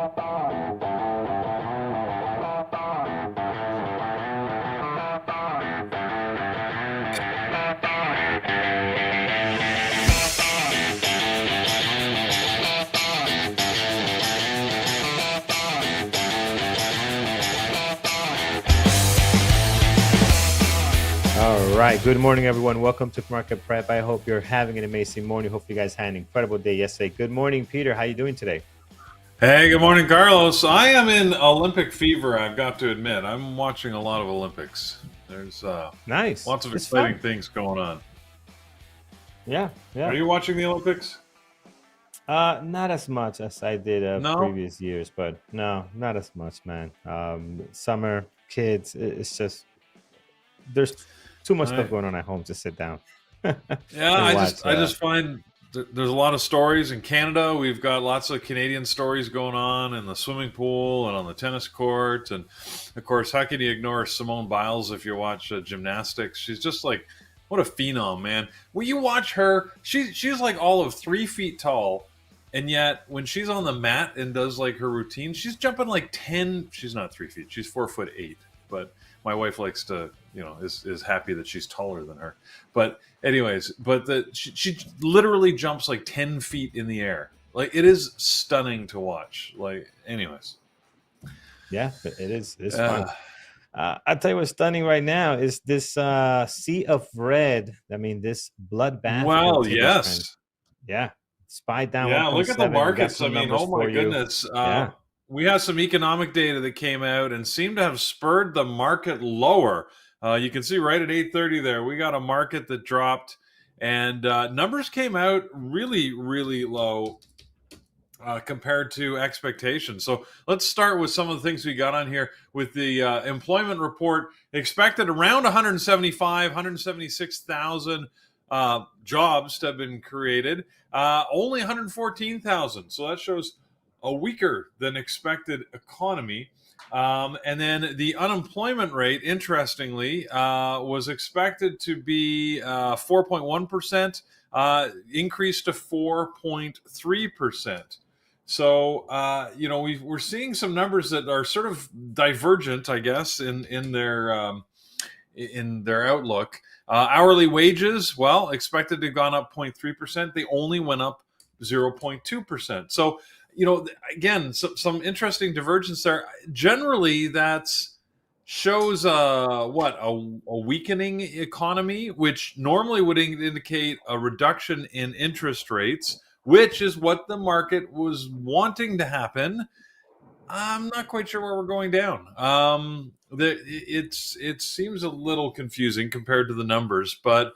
All right. Good morning, everyone. Welcome to Market Prep. I hope you're having an amazing morning. Hope you guys had an incredible day yesterday. Good morning, Peter. How are you doing today? Hey, good morning, Carlos. I am in Olympic fever, I've got to admit. I'm watching a lot of Olympics. There's Nice. lots of It's exciting fun. things going on. Yeah. Are you watching the Olympics? Not as much as I did No? previous years, but no, not as much, man. Summer, kids, it's just there's too much stuff I, going on at home to sit down yeah, and I watch. just I just find there's a lot of stories in Canada. We've got lots of Canadian stories going on in the swimming pool and on the tennis court, and of course, how can you ignore Simone Biles if you watch gymnastics? She's just like what a phenom, man. When you watch her, she's like all of 3 feet tall, and yet when she's on the mat and does like her routine, she's jumping like 10. She's not 3 feet. She's 4'8", but my wife likes to, is happy that she's taller than her. But anyways, she literally jumps like 10 feet in the air. Like it is stunning to watch. Like anyways, Yeah, it is. It's uh, fun. I'll tell you what's stunning right now is this sea of red. I mean, this bloodbath well, continues, friends. yes, Yeah, SPY down yeah. Look at the 1.7. We got markets. I some mean, numbers oh my for you. goodness. Yeah. We have some economic data that came out and seemed to have spurred the market lower. You can see right at 8:30 there, we got a market that dropped, and numbers came out really, really low compared to expectations. So let's start with some of the things we got on here with the employment report. Expected around 175, 176,000 jobs to have been created. Only 114,000. So that shows a weaker than expected economy. And then the unemployment rate, interestingly, was expected to be 4.1%, increased to 4.3%. So, we're seeing some numbers that are sort of divergent, I guess, in their outlook. Hourly wages, well, expected to have gone up 0.3%. They only went up 0.2%. So, again, some interesting divergence there. Generally, that's shows a weakening economy, which normally would indicate a reduction in interest rates, which is what the market was wanting to happen. I'm not quite sure where we're going down. It seems a little confusing compared to the numbers, but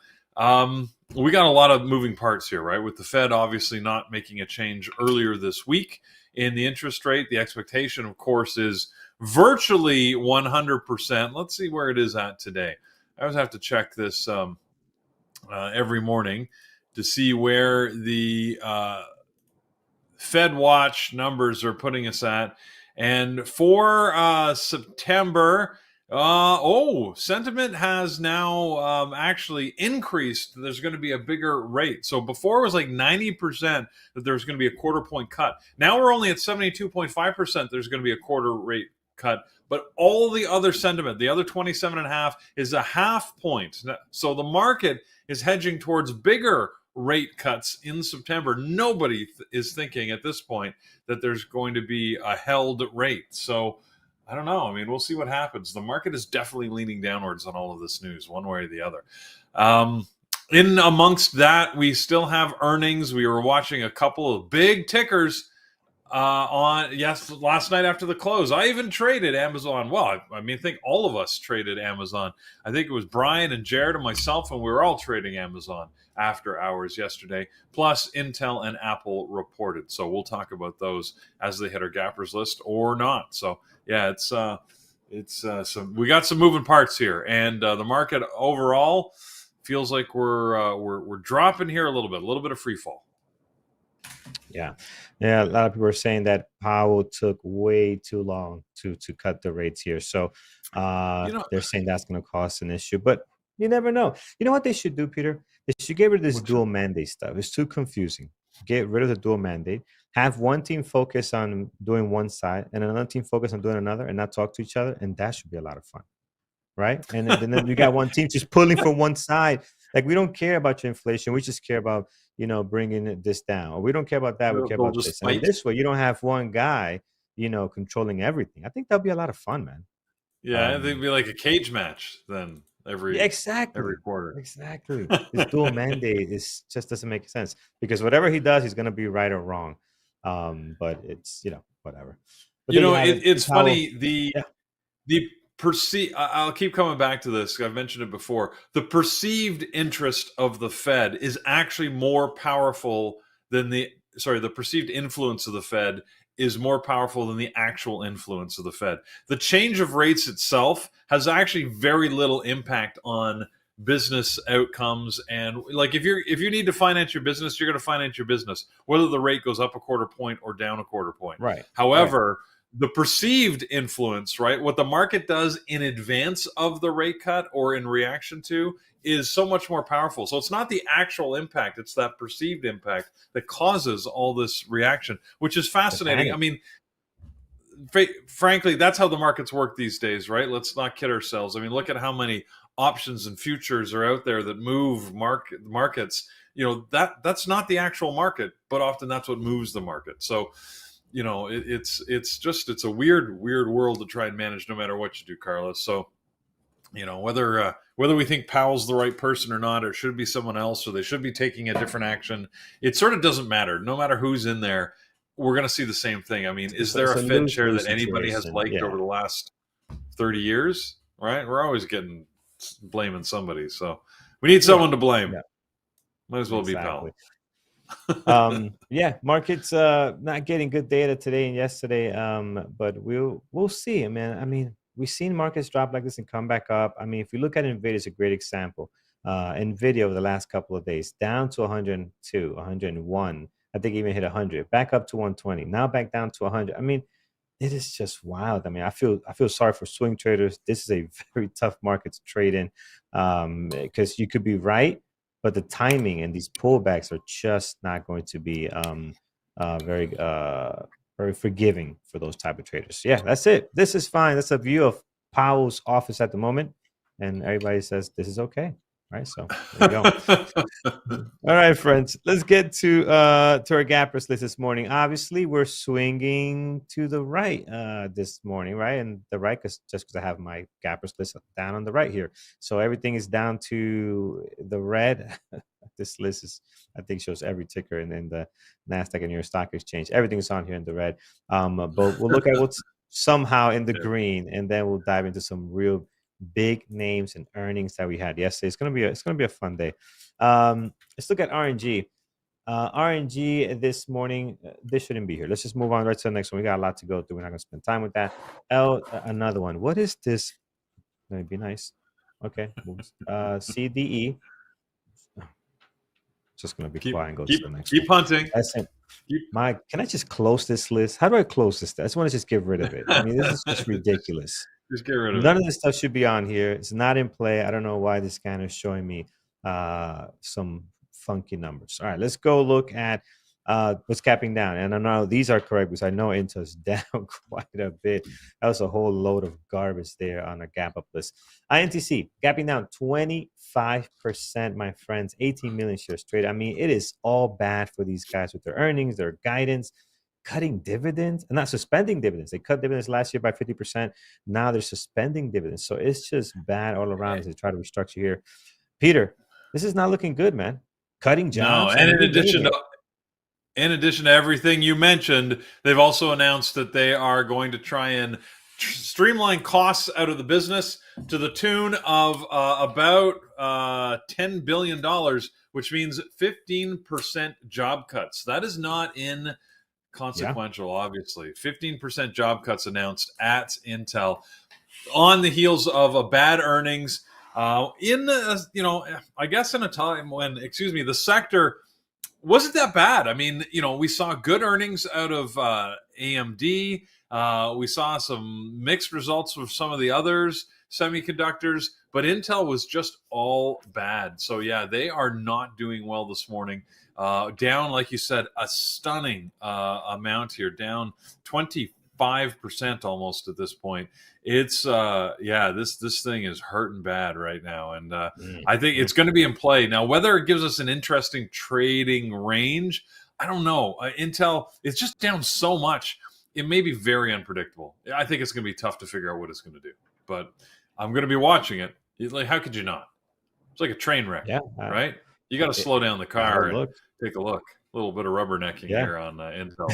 we got a lot of moving parts here, right? With the Fed obviously not making a change earlier this week in the interest rate. The expectation, of course, is virtually 100%. Let's see where it is at today. I always have to check this every morning to see where the Fed Watch numbers are putting us at. And for September, sentiment has now actually increased. There's going to be a bigger rate. So before it was like 90% that there's going to be a quarter point cut. Now we're only at 72.5%. There's going to be a quarter rate cut. But all the other sentiment, the other 27.5 is a half point. So the market is hedging towards bigger rate cuts in September. Nobody is thinking at this point that there's going to be a held rate. So I don't know. I mean, we'll see what happens. The market is definitely leaning downwards on all of this news, one way or the other. In amongst that, we still have earnings. We were watching a couple of big tickers last night after the close. I even traded Amazon. Well, I think all of us traded Amazon. I think it was Brian and Jared and myself, and we were all trading Amazon after hours yesterday. Plus, Intel and Apple reported. So we'll talk about those as they hit our gappers list or not. So yeah, we got some moving parts here, and the market overall feels like we're dropping here a little bit of free fall. Yeah. A lot of people are saying that Powell took way too long to cut the rates here. So they're saying that's going to cause an issue. But you never know. You know what they should do, Peter? They should get rid of this dual mandate stuff. It's too confusing. get rid of the dual mandate, have one team focus on doing one side and another team focus on doing another, and not talk to each other, and that should be a lot of fun, right? And then you got one team just pulling from one side. Like, we don't care about your inflation, we just care about, bringing this down. Or we don't care about that, we care They'll about just this. And then fight. this way, you don't have one guy, controlling everything. I think that'll be a lot of fun, man. Yeah, it'd be like a cage match then Yeah, every exactly. quarter. Exactly. This dual mandate just doesn't make sense, because whatever he does, he's going to be right or wrong. But it's, whatever. But it's funny. Yeah. The perceive. I'll keep coming back to this. I've mentioned it before. The perceived interest of the Fed is actually more powerful than the perceived influence of the Fed is more powerful than the actual influence of the Fed. The change of rates itself has actually very little impact on business outcomes. And like, if you need to finance your business, you're going to finance your business, whether the rate goes up a quarter point or down a quarter point. Right. However, the perceived influence, right, what the market does in advance of the rate cut or in reaction to, is so much more powerful. So it's not the actual impact, it's that perceived impact that causes all this reaction, which is fascinating. I mean, frankly, that's how the markets work these days, right? Let's not kid ourselves. I mean, look at how many options and futures are out there that move markets. That's not the actual market, but often that's what moves the market. So it's a weird world to try and manage, no matter what you do, Carlos. So whether we think Powell's the right person or not, or should be someone else, or they should be taking a different action, it sort of doesn't matter. No matter who's in there, we're going to see the same thing. I mean, is there a Fed chair that anybody has liked over the last 30 years? Right? We're always blaming somebody. So we need someone to blame. Yeah. Might as well be Powell. Yeah, markets not getting good data today and yesterday, but we'll see. I mean, we've seen markets drop like this and come back up. I mean, if you look at Nvidia, it's a great example. Nvidia over the last couple of days down to 102, 101. I think even hit 100, back up to 120, now back down to 100. I mean, it is just wild. I mean, I feel sorry for swing traders. This is a very tough market to trade in, because you could be right, but the timing and these pullbacks are just not going to be very very forgiving for those type of traders. Yeah, that's it. This is fine. That's a view of Powell's office at the moment, and everybody says this is okay, right? So there you go. All right, friends, let's get to our gappers list this morning. Obviously, we're swinging to the right this morning, right? And the right, just because I have my gappers list down on the right here, so everything is down to the red. This list I think shows every ticker and then the NASDAQ and New York Stock Exchange. Everything is on here in the red. But we'll look at what's somehow in the green, and then we'll dive into some real big names and earnings that we had yesterday. It's gonna be a fun day. Let's look at RNG. RNG this morning. This shouldn't be here. Let's just move on right to the next one. We got a lot to go through. We're not gonna spend time with that. Another one. What is this? Let me be nice. Okay. CDE. Just gonna be quiet and go to the next one. Keep hunting. That's it. Mike, can I just close this list? How do I close this? I just want to just get rid of it. I mean, this is just ridiculous. Just get rid of it. None of this stuff should be on here. It's not in play. I don't know why this scanner is showing me some funky numbers. All right, let's go look at what's capping down. And I know these are correct because I know Intel's down quite a bit. That was a whole load of garbage there on a gap up list. INTC gapping down 25%, my friends. 18 million shares traded. I mean, it is all bad for these guys with their earnings, their guidance, cutting dividends, and not suspending dividends. They cut dividends last year by 50%. Now they're suspending dividends. So it's just bad all around as they try to restructure here. Peter, this is not looking good, man. Cutting jobs. No, and in addition to everything you mentioned, they've also announced that they are going to try and streamline costs out of the business to the tune of about $10 billion, which means 15% job cuts. That is not inconsequential, obviously. 15% job cuts announced at Intel on the heels of a bad earnings I guess in a time when, the sector wasn't that bad. I mean, we saw good earnings out of AMD. We saw some mixed results with some of the others. semiconductors, but Intel was just all bad. So yeah, they are not doing well this morning. Down, like you said, a stunning amount here, down 25% almost at this point. It's this thing is hurting bad right now, and I think Mhm. it's going to be in play now. Whether it gives us an interesting trading range, I don't know. Intel, it's just down so much. It may be very unpredictable. I think it's going to be tough to figure out what it's going to do, but I'm going to be watching it. Like, how could you not? It's like a train wreck, Yeah, right? You got to slow down the how it car and looks. take a look. A little bit of rubbernecking Yeah. here on Intel.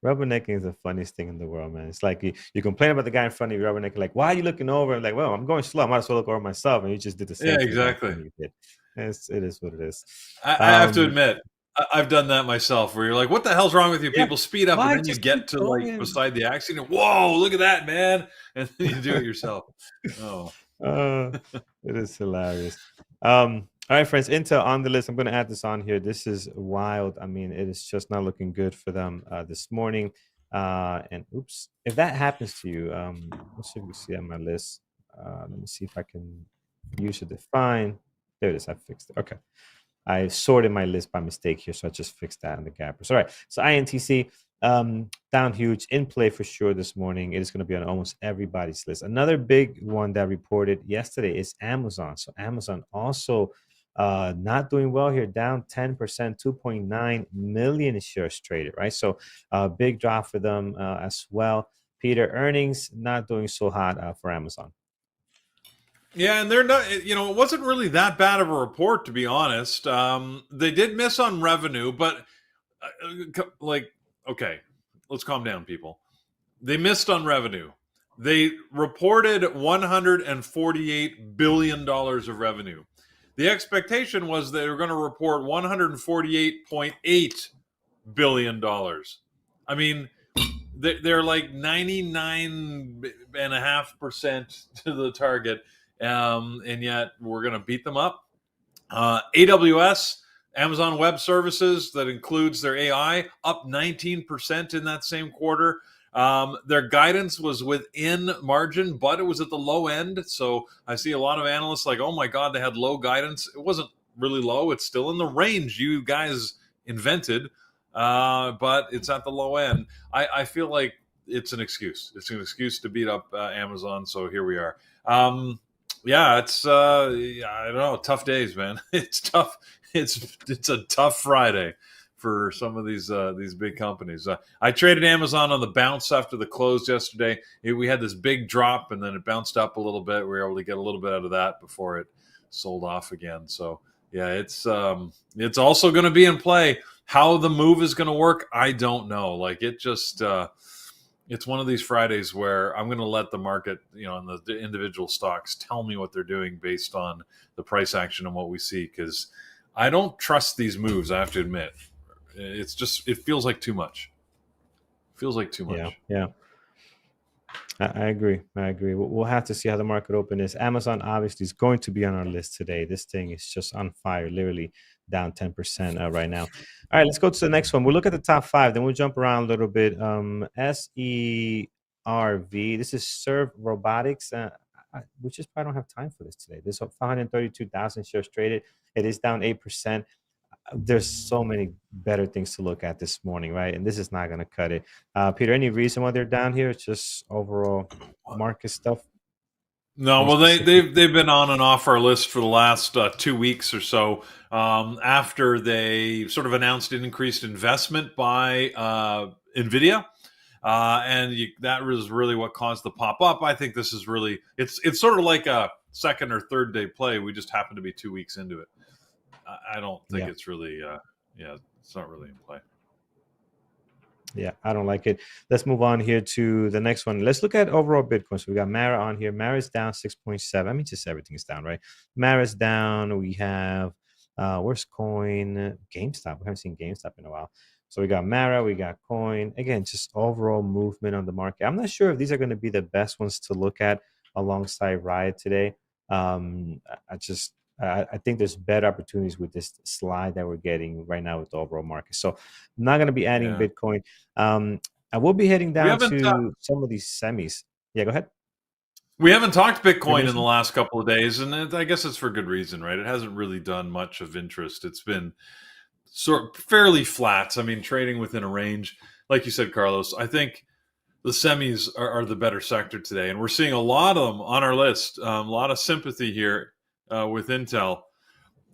Rubbernecking is the funniest thing in the world, man. It's like you complain about the guy in front of you rubbernecking, like, why are you looking over? I'm like, well, I'm going slow. I might as well look over myself. And you just did the Yeah, same to the guy in exactly. front of you did. It is what it is. I have to Um, admit, I've done that myself. Where you're like, "What the hell's wrong with you yeah. people? Speed up!" And Why then you just get keep to like going? beside the accident. Whoa! Look at that, man! And then you do it yourself. Oh, Uh, it is hilarious. All right, friends, Intel on the list. I'm going to add this on here. This is wild. I mean, it is just not looking good for them this morning. And oops, if that happens to you, let's see if we see on my list. Let me see if I can use it define. There it is. I fixed it. Okay. I sorted my list by mistake here, so I just fixed that in the gappers. All right, so INTC down huge in play for sure this morning. It is going to be on almost everybody's list. Another big one that reported yesterday is Amazon. So Amazon also not doing well here, down 10%, 2.9 million shares traded, right? So big drop for them as well. Peter, earnings not doing so hot for Amazon. yeah, and they're not. You know, it wasn't really that bad of a report, to be honest. They did miss on revenue, but like, okay, let's calm down, people. They missed on revenue. They reported $148 billion of revenue. The expectation was they were going to report $148.8 billion. I mean, they're like 99.5% to the target, and yet we're going to beat them up. AWS, Amazon Web Services, that includes their AI, up 19% in that same quarter. Their guidance was within margin, but it was at the low end. So I see a lot of analysts like, oh my God, they had low guidance. It wasn't really low. It's still in the range you guys invented, but it's at the low end. I feel like it's an excuse. It's an excuse to beat up Amazon. So here we are. Yeah, it's I don't know, tough days, man. It's tough. It's a tough Friday for some of these big companies. I traded Amazon on the bounce after the close yesterday. We had this big drop, and then it bounced up a little bit. We were able to get a little bit out of that before it sold off again. So yeah, it's also going to be in play. How the move is going to work, I don't know. Like it just. It's one of these Fridays where I'm going to let the market, and the individual stocks tell me what they're doing based on the price action and what we see. Because I don't trust these moves. I have to admit, it feels like too much. Feels like too Yeah, much. yeah. I agree. I agree. We'll have to see how the market open is. Amazon obviously is going to be on our list today. This thing is just on fire, literally down 10% right now. All right, let's go to the next one. We'll look at the top five, then we'll jump around a little bit. SERV. This is Serve Robotics. We just probably don't have time for this today. There's 532,000 shares traded. It is down 8%. There's so many better things to look at this morning, right? And this is not going to cut it. Peter, any reason why they're down here? It's just overall market stuff. No, Any well, specific? they've been on and off our list for the last 2 weeks or so. After they sort of announced an increased investment by Nvidia, and that was really what caused the pop up. I think this is really it's sort of like a second or third day play. We just happen to be 2 weeks into it. I don't think Yeah. it's really yeah, it's not really in play. Yeah, I don't like it. Let's move on here to the next one. Let's look at overall Bitcoin. So we got Mara on here. Mara's down 6.7. I mean, just everything is down, right? Mara's down. We have where's Coin? GameStop. We haven't seen GameStop in a while. So we got Mara, we got Coin. Again, just overall movement on the market. I'm not sure if these are going to be the best ones to look at alongside Riot today. I think there's better opportunities with this slide that we're getting right now with the overall market. So I'm not going to be adding Yeah, Bitcoin. I will be heading we down haven't to some of these semis. Yeah, go ahead. We haven't talked Bitcoin in the Diminishing? last couple of days, and I guess it's for good reason, right? It hasn't really done much of interest. It's been sort of fairly flat. I mean, trading within a range, like you said, Carlos. I think the semis are the better sector today, and we're seeing a lot of them on our list. A lot of sympathy here with Intel.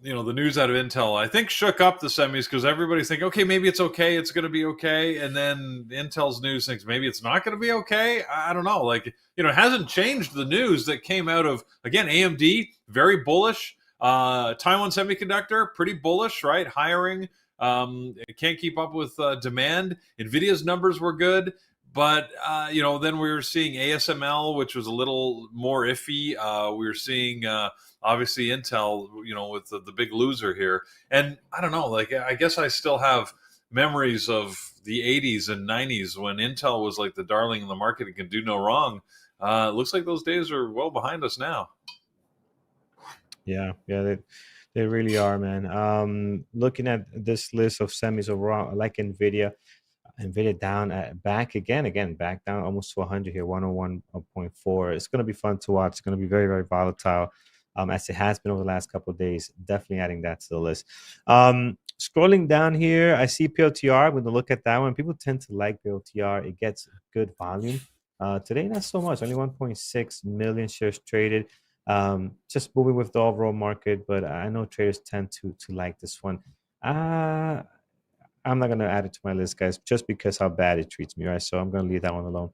The news out of Intel, I think, shook up the semis because everybody's thinking, okay, maybe it's okay, it's going to be okay, and then Intel's news thinks maybe it's not going to be okay. I don't know. Like, it hasn't changed the news that came out of, again, AMD, very bullish. Taiwan Semiconductor, pretty bullish, right? Hiring, it can't keep up with demand. Nvidia's numbers were good. But then we were seeing ASML, which was a little more iffy. We were seeing obviously Intel, with the big loser here. And I don't know, like, I guess I still have memories of the 80s and 90s when Intel was like the darling in the market and can do no wrong. It looks like those days are well behind us now. Yeah, they really are, man. Looking at this list of semis overall, I like Nvidia down back again, back down almost to 100 here, 101.4. It's going to be fun to watch. It's going to be very, very volatile, as it has been over the last couple of days. Definitely adding that to the list. Scrolling down here, I see PLTR. When to look at that one, people tend to like PLTR. It gets good volume. Today, not so much. Only 1.6 million shares traded. Just moving with the overall market, but I know traders tend to like this one. I'm not going to add it to my list, guys, just because how bad it treats me, right? So I'm going to leave that one alone.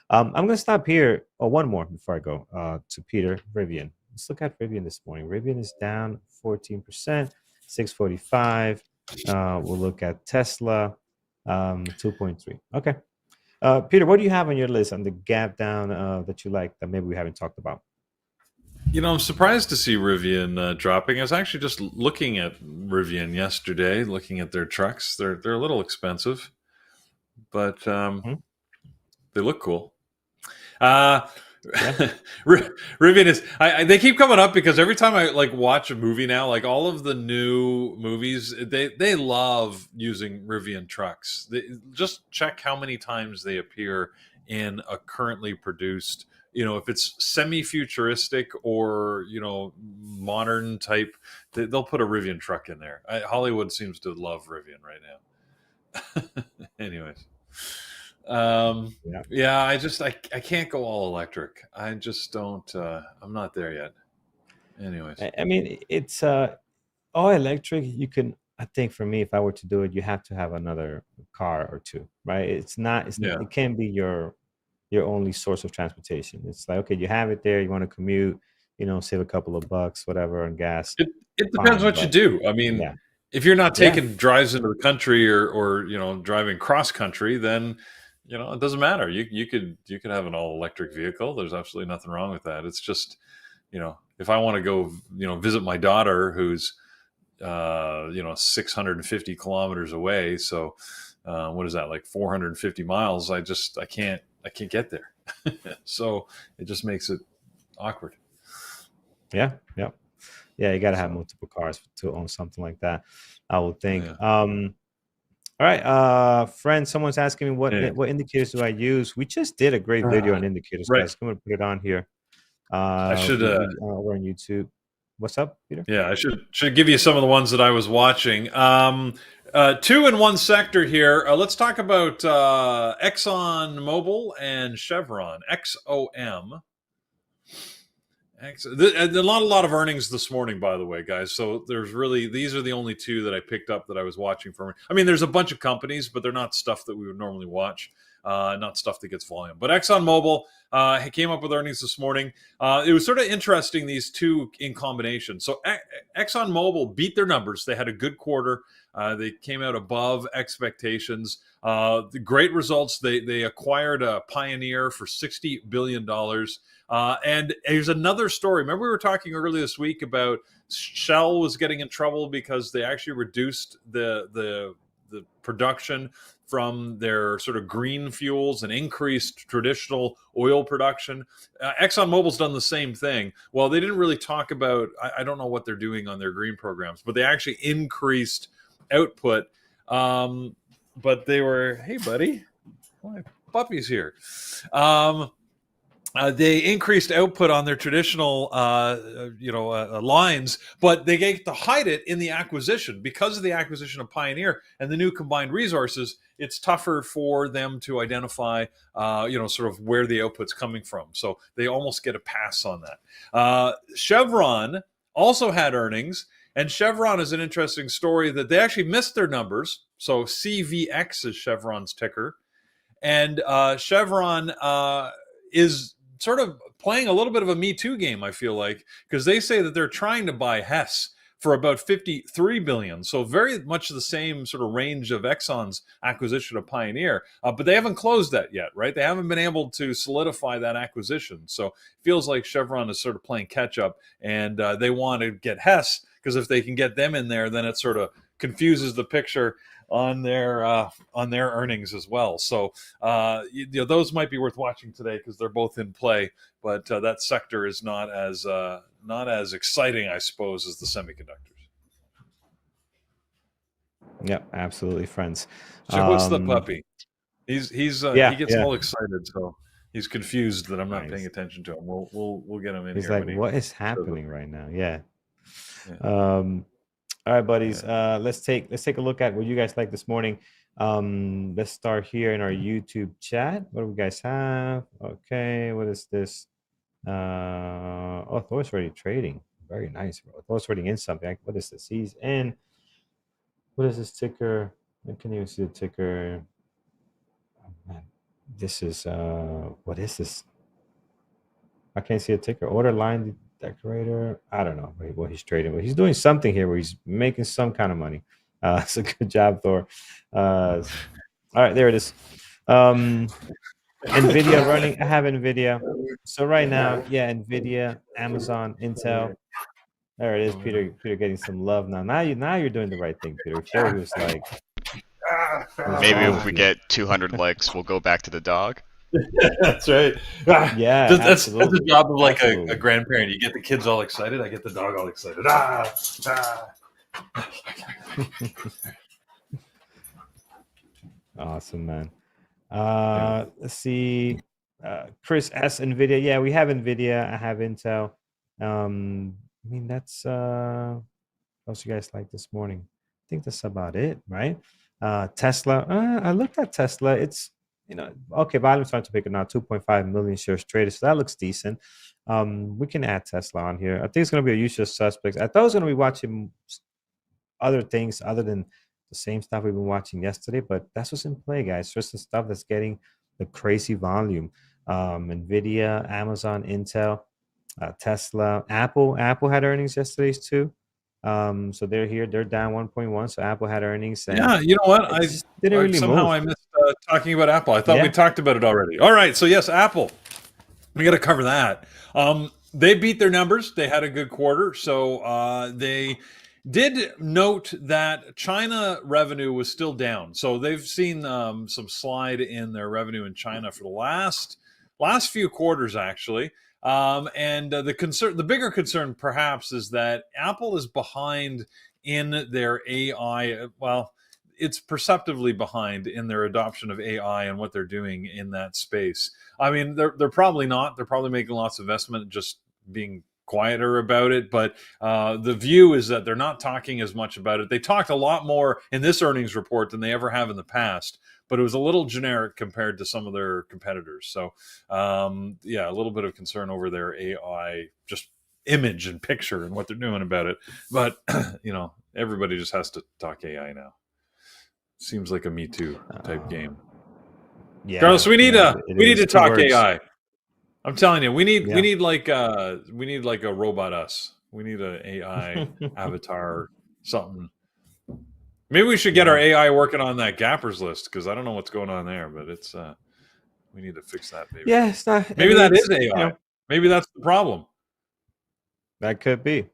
I'm going to stop here. Oh, one more before I go to Peter. Rivian. Let's look at Rivian this morning. Rivian is down 14%, 645. We'll look at Tesla, 2.3. Okay. Peter, what do you have on your list on the gap down that you like that maybe we haven't talked about? I'm surprised to see Rivian dropping. I was actually just looking at Rivian yesterday, looking at their trucks. They're a little expensive, but Hmm? they look cool. Uh, Yeah. Rivian is. They keep coming up because every time I watch a movie now, like all of the new movies, they love using Rivian trucks. Just check how many times they appear in a currently produced. If it's semi-futuristic or modern type, they'll put a Rivian truck in there. Hollywood seems to love Rivian right now. Anyways. Yeah. Yeah, I can't go all electric. I just don't. I'm not there yet. Anyways. I mean, it's all electric. You can, I think for me, if I were to do it, you have to have another car or two, right? Yeah. It can't be your only source of transportation. It's like, okay, you have it there, you want to commute, save a couple of bucks, whatever, on gas, It depends fine. what you But do. I mean, yeah, if you're not yeah, taking drives into the country or driving cross country, then it doesn't matter. You could have an all electric vehicle. There's absolutely nothing wrong with that. It's just if I want to go visit my daughter who's 650 kilometers away, so what is that, like 450 miles? I can't get there. So it just makes it awkward. yeah, yeah, yeah. You got to have So multiple cars to own something like that, I would think. yeah. All right, friend, someone's asking me Yeah. what indicators do I use. We just did a great video on indicators, Right. guys. I'm gonna put it on here. I should We're on YouTube. What's up, Peter? Yeah, I should give you some of the ones that I was watching. Two in one sector here. Let's talk about Exxon Mobil and Chevron. XOM. A lot of earnings this morning, by the way, guys. So these are the only two that I picked up that I was watching for. I mean, there's a bunch of companies, but they're not stuff that we would normally watch. Not stuff that gets volume. But ExxonMobil came up with earnings this morning. It was sort of interesting, these two in combination. So ExxonMobil beat their numbers. They had a good quarter. They came out above expectations. The great results. They acquired a Pioneer for $60 billion. And here's another story. Remember, we were talking earlier this week about Shell was getting in trouble because they actually reduced the production from their sort of green fuels and increased traditional oil production. ExxonMobil's done the same thing. Well, they didn't really talk about, I don't know what they're doing on their green programs, but they actually increased output. But they were, hey, buddy, my puppy's here. they increased output on their traditional, lines, but they get to hide it in the acquisition because of the acquisition of Pioneer and the new combined resources. It's tougher for them to identify, sort of where the output's coming from. So they almost get a pass on that. Chevron also had earnings, and Chevron is an interesting story that they actually missed their numbers. So CVX is Chevron's ticker, and Chevron is sort of playing a little bit of a Me Too game, I feel like, because they say that they're trying to buy Hess for about 53 billion. So very much the same sort of range of Exxon's acquisition of Pioneer, but they haven't closed that yet, right? They haven't been able to solidify that acquisition. So it feels like Chevron is sort of playing catch up, and they want to get Hess, because if they can get them in there, then it sort of confuses the picture on their earnings as well. So those might be worth watching today because they're both in play. But that sector is not as exciting, I suppose, as the semiconductors. Yep, absolutely, friends. So what's the puppy? He gets all excited, so he's confused that I'm not paying attention to him. We'll get him in he's here. He's like, what is happening right now? Yeah. Yeah. All right, buddies. Let's take a look at what you guys like this morning. Let's start here in our YouTube chat. What do we guys have? Okay, what is this? Thor's already trading. Very nice, bro. Thor's trading in something. What is this? He's in. What is this ticker? I can't even see the ticker. Oh, man. This is what is this? I can't see a ticker. Order line decorator. I don't know what he's trading, but he's doing something here where he's making some kind of money. So good job, Thor. All right, there it is. NVIDIA running. I have NVIDIA. So right now, yeah, NVIDIA, Amazon, Intel. There it is, Peter. Peter getting some love now. Now you're doing the right thing, Peter. Before he was like, maybe if we get 200 likes, we'll go back to the dog. That's right. Yeah, that's the job of like a grandparent. You get the kids all excited. I get the dog all excited. Awesome, man. Let's see. Chris S. NVIDIA. Yeah, we have NVIDIA. I have Intel. I mean, that's what else you guys like this morning? I think that's about it, right? Tesla. I looked at Tesla. It's okay, volume's starting to pick up now, 2.5 million shares traded, so that looks decent. We can add Tesla on here. I think it's going to be a usual suspects. I thought I was going to be watching other things other than the same stuff we've been watching yesterday, but that's what's in play, guys. Just the stuff that's getting the crazy volume. NVIDIA, Amazon, Intel, Tesla, Apple. Apple had earnings yesterday too. So they're here. They're down 1.1. So Apple had earnings. And yeah, you know what? I didn't really somehow move. I missed talking about Apple. I thought we talked about it already. All right, so yes, Apple. We got to cover that. They beat their numbers. They had a good quarter. So they did note that China revenue was still down. So they've seen some slide in their revenue in China for the last few quarters, actually. And the bigger concern perhaps is that Apple is behind in their AI. Well, it's perceptively behind in their adoption of AI and what they're doing in that space. I mean, they're probably not. They're probably making lots of investment, just being quieter about it. But the view is that they're not talking as much about it. They talked a lot more in this earnings report than they ever have in the past, but it was a little generic compared to some of their competitors. So, a little bit of concern over their AI, just image and picture and what they're doing about it. But, everybody just has to talk AI now. Seems like a Me Too type game. Yeah, Carlos, we need to talk words. AI. I'm telling you, we need like a robot us. We need an AI avatar, something. Maybe we should get our AI working on that gappers list, because I don't know what's going on there, but it's we need to fix that. Maybe. Yeah, it's not. Maybe that is AI. Maybe that's the problem. That could be.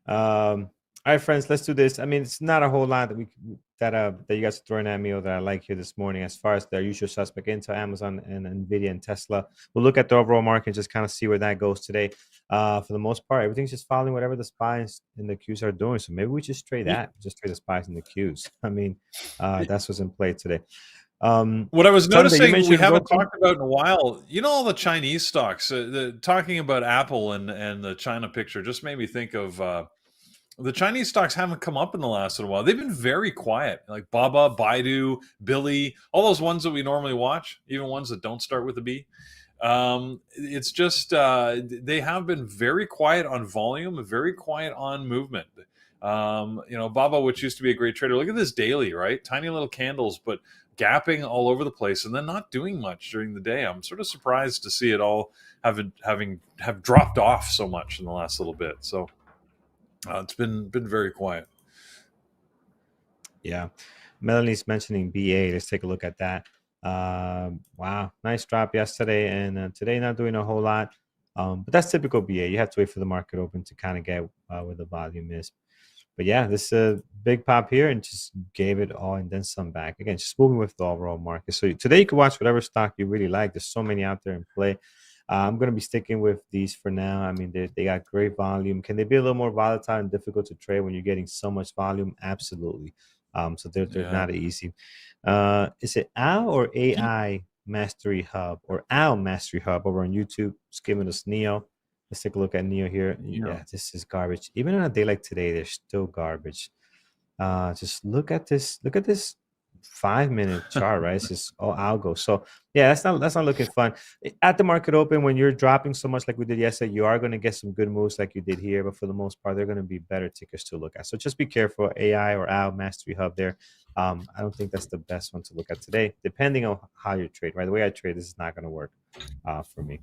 All right, friends, let's do this. I mean, it's not a whole lot that you guys are throwing at me or that I like here this morning as far as their usual suspect Intel, Amazon, and NVIDIA and Tesla. We'll look at the overall market and just kind of see where that goes today. For the most part, everything's just following whatever the spies in the queues are doing. So maybe we just trade that. Just trade the spies in the queues. I mean, that's what's in play today. What I was Sunday, you noticing we mentioned haven't Roku. talked about in a while, all the Chinese stocks. Talking about Apple and the China picture just made me think of the Chinese stocks haven't come up in the last little while. They've been very quiet, like Baba, Baidu, Billy, all those ones that we normally watch, even ones that don't start with a B. It's just they have been very quiet on volume, very quiet on movement. Baba, which used to be a great trader, look at this daily, right? Tiny little candles, but gapping all over the place, and then not doing much during the day. I'm sort of surprised to see it all have dropped off so much in the last little bit. So it's been very quiet. Yeah. Melanie's mentioning BA. Let's take a look at that. Wow, nice drop yesterday, and today not doing a whole lot. But that's typical BA. You have to wait for the market open to kind of get where the volume is. But yeah, this is a big pop here and just gave it all and then some back. Again, just moving with the overall market. So today you can watch whatever stock you really like. There's so many out there in play. I'm going to be sticking with these for now. I mean, they got great volume. Can they be a little more volatile and difficult to trade when you're getting so much volume? Absolutely. So they're not easy. Is it Al or AI Mastery Hub or Al Mastery Hub over on YouTube? Just giving us Neo. Let's take a look at Neo here. Yeah, this is garbage. Even on a day like today, they're still garbage. Just look at this. Look at this 5-minute chart, right? It's just all algo. So yeah, that's not looking fun. At the market open, when you're dropping so much like we did yesterday, you are going to get some good moves like you did here. But for the most part, they're going to be better tickers to look at. So just be careful. AI or Al Mastery Hub there. I don't think that's the best one to look at today, depending on how you trade. Right, the way I trade, this is not going to work for me.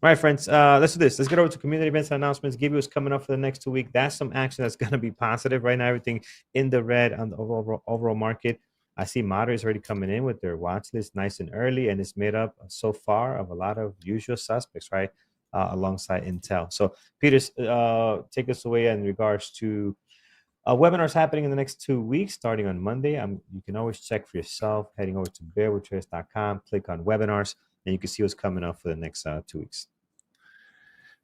All right, friends, let's do this. Let's get over to community events and announcements. Give you what's coming up for the next 2 weeks. That's some action that's going to be positive right now. Everything in the red on the overall market. I see moderators already coming in with their watch list nice and early, and it's made up so far of a lot of usual suspects, right, alongside Intel. So, Peter, take us away in regards to webinars happening in the next 2 weeks, starting on Monday. You can always check for yourself, heading over to bearwithtraders.com, click on webinars, and you can see what's coming up for the next 2 weeks.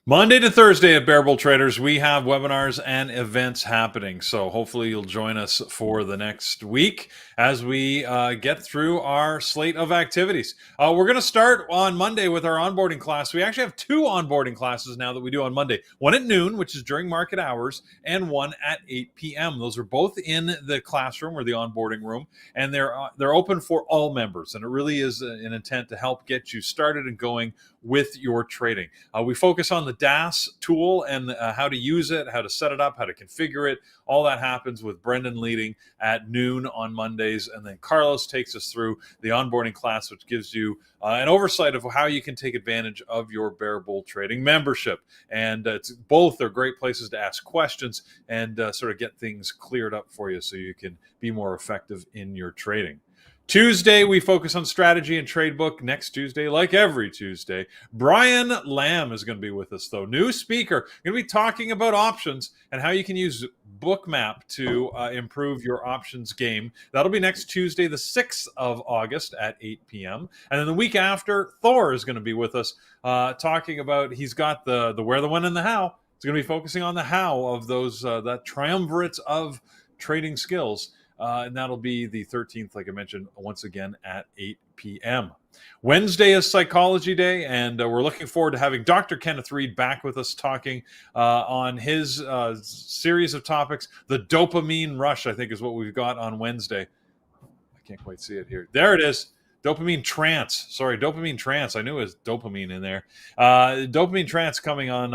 Monday to Thursday at Bear Bull Traders, we have webinars and events happening. So hopefully you'll join us for the next week as we get through our slate of activities. We're going to start on Monday with our onboarding class. We actually have 2 onboarding classes now that we do on Monday. One at noon, which is during market hours, and one at 8 p.m. Those are both in the classroom or the onboarding room, and they're open for all members. And it really is an intent to help get you started and going with your trading. We focus on the DAS tool and how to use it, how to set it up, how to configure it. All that happens with Brendan leading at noon on Mondays. And then Carlos takes us through the onboarding class, which gives you an oversight of how you can take advantage of your Bear Bull Trading membership. And both are great places to ask questions and sort of get things cleared up for you so you can be more effective in your trading. Tuesday, we focus on strategy and trade book. Next Tuesday, like every Tuesday, Brian Lamb is going to be with us, though. New speaker. Going to be talking about options and how you can use Bookmap to improve your options game. That'll be next Tuesday, the 6th of August at 8 p.m. And then the week after, Thor is going to be with us talking about, he's got the where, the when, and the how. It's going to be focusing on the how of those, that triumvirate of trading skills. And that'll be the 13th, like I mentioned, once again at 8 p.m. Wednesday is Psychology Day, and we're looking forward to having Dr. Kenneth Reed back with us talking on his series of topics. The dopamine rush, I think, is what we've got on Wednesday. I can't quite see it here. There it is. Dopamine trance. Sorry, dopamine trance. I knew it was dopamine in there. Dopamine trance coming on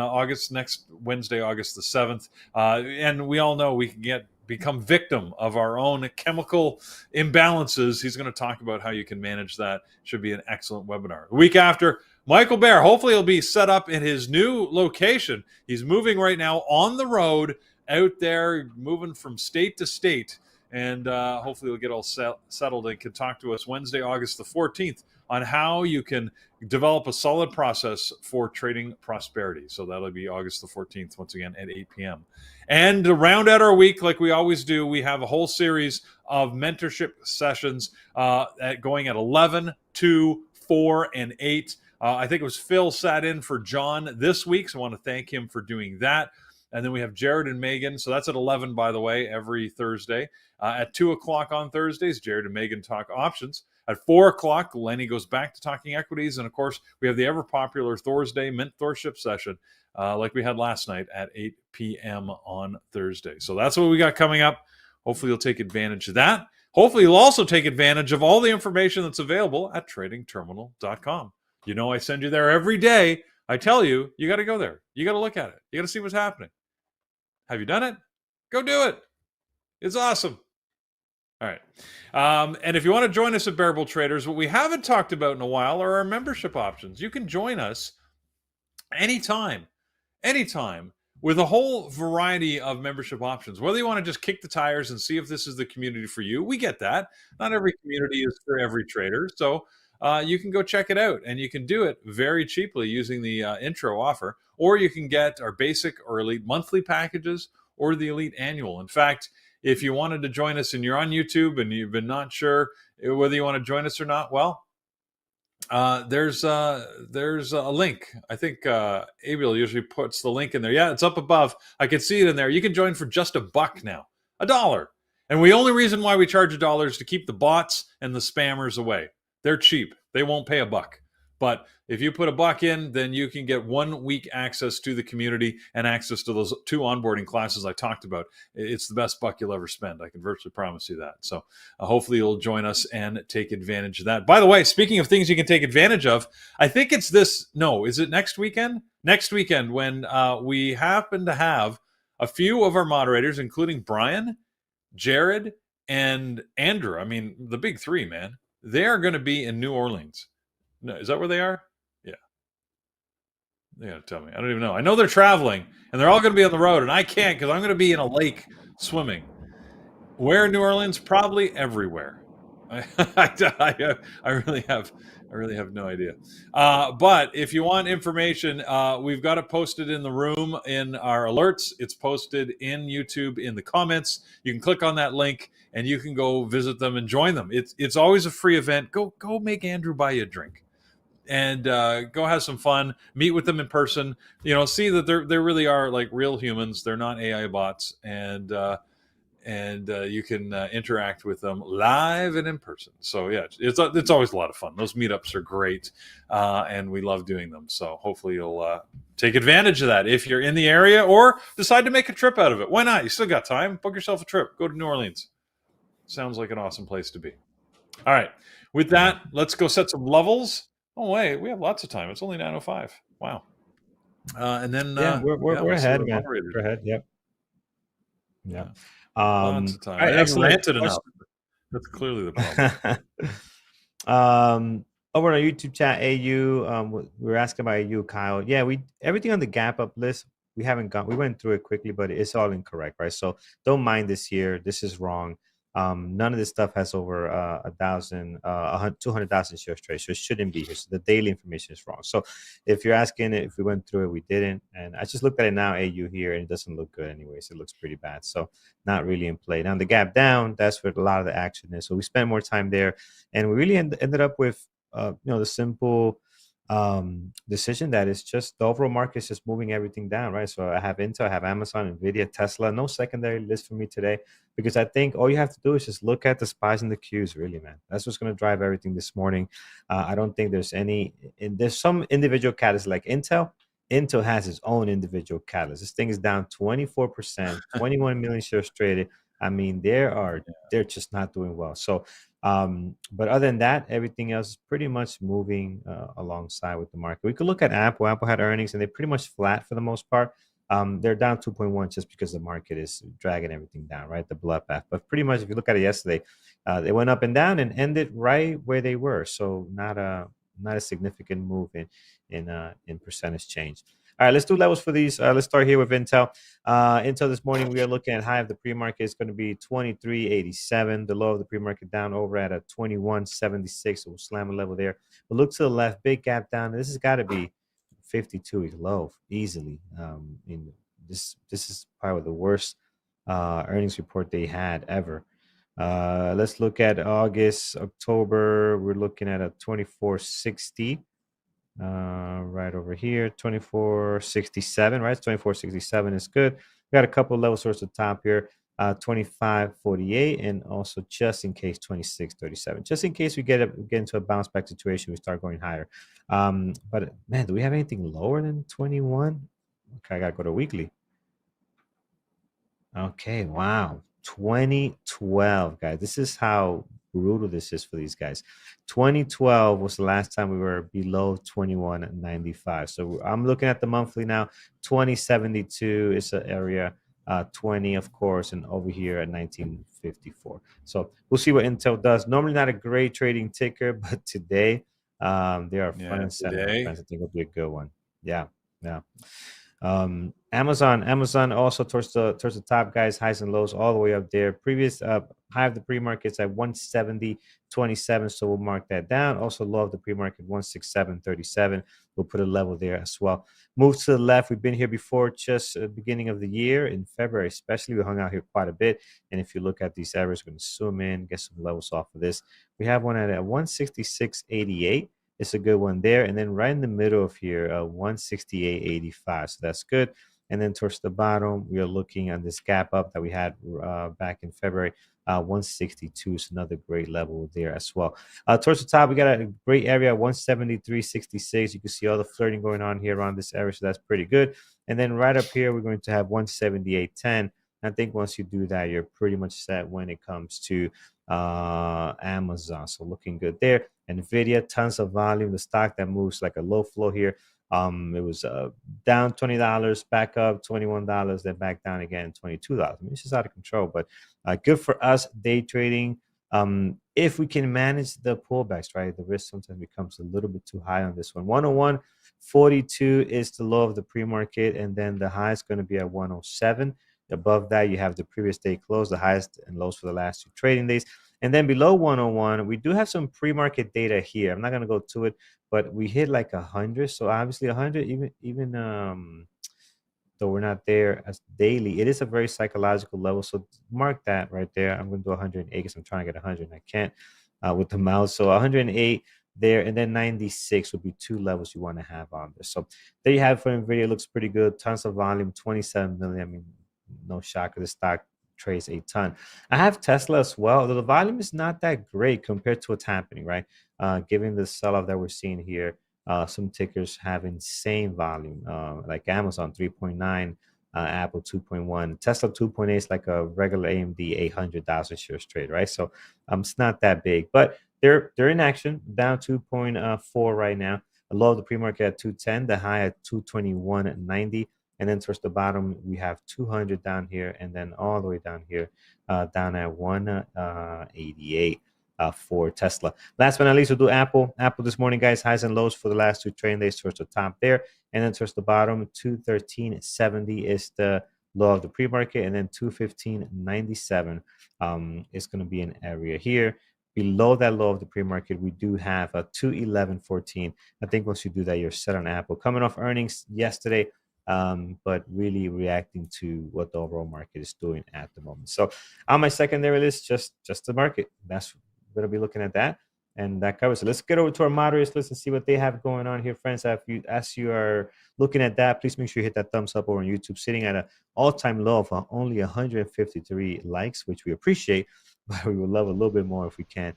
next Wednesday, August the 7th. And we all know we can become victim of our own chemical imbalances. He's going to talk about how you can manage that. Should be an excellent webinar. The week after, Michael Bear, hopefully he'll be set up in his new location. He's moving right now on the road out there, moving from state to state. And hopefully he'll get all settled and can talk to us Wednesday, August the 14th on how you can develop a solid process for trading prosperity. So that'll be August the 14th, once again, at 8 p.m. And to round out our week, like we always do, we have a whole series of mentorship sessions going at 11, 2, 4, and 8. I think it was Phil sat in for John this week, so I want to thank him for doing that. And then we have Jared and Megan. So that's at 11, by the way, every Thursday. At 2 o'clock on Thursdays, Jared and Megan talk options. At 4 o'clock, Lenny goes back to talking equities. And of course, we have the ever popular Thursday Mint Thorship session, like we had last night at 8 p.m. on Thursday. So that's what we got coming up. Hopefully, you'll take advantage of that. Hopefully, you'll also take advantage of all the information that's available at tradingterminal.com. You know, I send you there every day. I tell you, you got to go there. You got to look at it. You got to see what's happening. Have you done it? Go do it. It's awesome. All right. And if you want to join us at Bearable Traders, what we haven't talked about in a while are our membership options. You can join us anytime with a whole variety of membership options. Whether you want to just kick the tires and see if this is the community for you, we get that. Not every community is for every trader. So you can go check it out, and you can do it very cheaply using the intro offer, or you can get our basic or elite monthly packages or the elite annual. In fact, if you wanted to join us and you're on YouTube and you've been not sure whether you want to join us or not, well, there's a link. I think Abiel usually puts the link in there. Yeah, it's up above. I can see it in there. You can join for just $1 now, $1. And the only reason why we charge $1 is to keep the bots and the spammers away. They're cheap. They won't pay $1. But if you put $1 in, then you can get 1 week access to the community and access to those 2 onboarding classes I talked about. It's the best $1 you'll ever spend. I can virtually promise you that. So hopefully you'll join us and take advantage of that. By the way, speaking of things you can take advantage of, I think it's is it next weekend? Next weekend when we happen to have a few of our moderators, including Brian, Jared, and Andrew. I mean, the big 3, man. They are going to be in New Orleans. No, is that where they are? Yeah. They gotta tell me. I don't even know. I know they're traveling, and they're all going to be on the road, and I can't because I'm going to be in a lake swimming. Where in New Orleans? Probably everywhere. I really have no idea. But if you want information, we've got it posted in the room in our alerts. It's posted in YouTube in the comments. You can click on that link and you can go visit them and join them. It's always a free event. Go make Andrew buy you a drink. And go have some fun. Meet with them in person. You know, see that they really are like real humans. They're not AI bots, and you can interact with them live and in person. So yeah, it's always a lot of fun. Those meetups are great, and we love doing them. So hopefully you'll take advantage of that if you're in the area or decide to make a trip out of it. Why not? You still got time. Book yourself a trip. Go to New Orleans. Sounds like an awesome place to be. All right. With that, let's go set some levels. Oh wait, we have lots of time. It's only 9:05. Wow. And then we're ahead, man. We're ahead. Yep. Yeah. Lots of time. I haven't ranted enough. That's clearly the problem. Over on our YouTube chat, AU, we were asking about AU, Kyle. Yeah, everything on the gap up list, we went through it quickly, but it's all incorrect, right? So don't mind this here. This is wrong. None of this stuff has over 200,000 shares trade, so it shouldn't be here. So the daily information is wrong. So if you're asking if we went through it, we didn't. And I just looked at it now, AU here, and it doesn't look good anyways. It looks pretty bad. So not really in play. Now the gap down, that's where a lot of the action is. So we spent more time there, and we really ended up with the simple decision that is just the overall market is just moving everything down, right? So I have Intel, I have Amazon, Nvidia, Tesla. No secondary list for me today, because I think all you have to do is just look at the spies and the Qs, really, man. That's what's going to drive everything this morning. I don't think there's there's some individual catalysts like Intel. Intel has its own individual catalyst. This thing is down 24%, 21 million shares traded. I mean, they're just not doing well. So but other than that, everything else is pretty much moving alongside with the market. We could look at Apple. Apple had earnings, and they're pretty much flat for the most part. They're down 2.1 just because the market is dragging everything down, right? The bloodbath. But pretty much, if you look at it yesterday, they went up and down and ended right where they were. So not a significant move in percentage change. All right, let's do levels for these. Let's start here with Intel. Intel this morning, we are looking at high of the pre-market. It's going to be 23.87. The low of the pre-market down over at a 21.76. So we'll slam a level there. But look to the left, big gap down. This has got to be 52 low easily. This is probably the worst earnings report they had ever. Let's look at August, October. We're looking at a 24.60. Right over here, 2467, right? 2467 is good. We got a couple levels towards the top here, 2548, and also just in case 2637. Just in case we get into a bounce back situation, we start going higher. But man, do we have anything lower than 21? Okay, I gotta go to weekly. Okay, wow. 2012, guys. This is how brutal this is for these guys. 2012 was the last time we were below 21.95. So I'm looking at the monthly now. 2072 is an area, 20, of course, and over here at 1954. So we'll see what Intel does. Normally not a great trading ticker, but today they are front and center, my friends. I think it'll be a good one. Yeah, yeah. Amazon also towards the top, guys, highs and lows all the way up there. Previous high of the pre-market's at 170.27, so we'll mark that down. Also low of the pre-market 167.37. We'll put a level there as well. Move to the left. We've been here before, just beginning of the year in February, especially. We hung out here quite a bit, and if you look at these areas, we're going to zoom in, get some levels off of this. We have one at 166.88. It's a good one there. And then right in the middle of here, 168.85. So that's good. And then towards the bottom, we are looking at this gap up that we had back in February, 162. So another great level there as well. Towards the top, we got a great area, 173.66. You can see all the flirting going on here around this area. So that's pretty good. And then right up here, we're going to have 178.10. I think once you do that, you're pretty much set when it comes to Amazon. So looking good there. Nvidia, tons of volume. The stock that moves like a low flow here. It was down $20, back up $21, then back down again $22. I mean, it's just out of control, but good for us day trading. If we can manage the pullbacks, right? The risk sometimes becomes a little bit too high on this one. 101.42 is the low of the pre-market, and then the high is going to be at 107. Above that, you have the previous day close, the highest and lows for the last 2 trading days. And then below 101, we do have some pre-market data here. I'm not going to go to it, but we hit like 100. So obviously 100, even though we're not there as daily, it is a very psychological level. So mark that right there. I'm going to do 108 because I'm trying to get 100 and I can't with the mouse. So 108 there, and then 96 would be 2 levels you want to have on this. So there you have it for NVIDIA. It looks pretty good. Tons of volume, 27 million. I mean, no shocker. The stock trades a ton. I have Tesla as well, although the volume is not that great compared to what's happening, right? Given the sell-off that we're seeing here, some tickers have insane volume, like Amazon 3.9, Apple 2.1, Tesla 2.8 is like a regular AMD 800,000 shares trade, right? So it's not that big, but they're in action, down 2.4 right now. A low of the pre-market at 210, the high at 221.90. And then towards the bottom, we have 200 down here, and then all the way down here, down at 188 for Tesla. Last but not least, we'll do Apple. Apple this morning, guys, highs and lows for the last 2 trading days towards the top there. And then towards the bottom, 213.70 is the low of the pre-market, and then 215.97 is going to be an area here. Below that low of the pre-market, we do have a 211.14. I think once you do that, you're set on Apple. Coming off earnings yesterday, but really reacting to what the overall market is doing at the moment. So on my secondary list, just the market. That's going to be looking at that, and that covers it. Let's get over to our moderators list and see what they have going on here, friends. As you are looking at that, please make sure you hit that thumbs up over on YouTube, sitting at an all-time low of only 153 likes, which we appreciate, but we would love a little bit more if we can.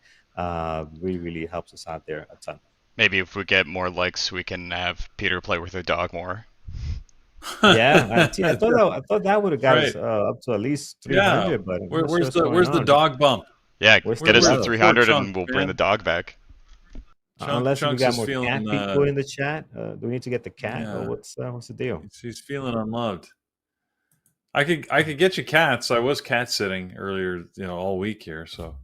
Really helps us out there a ton. Maybe if we get more likes, we can have Peter play with the dog more. Yeah, I thought that would have got us up to at least 300. Yeah. But where's the dog bump? Yeah, get us to 300 and we'll bring the dog back. Unless we got more cat people in the chat. Do we need to get the cat, or what's the deal? He's feeling unloved. I could get you cats. I was cat sitting earlier, all week here. So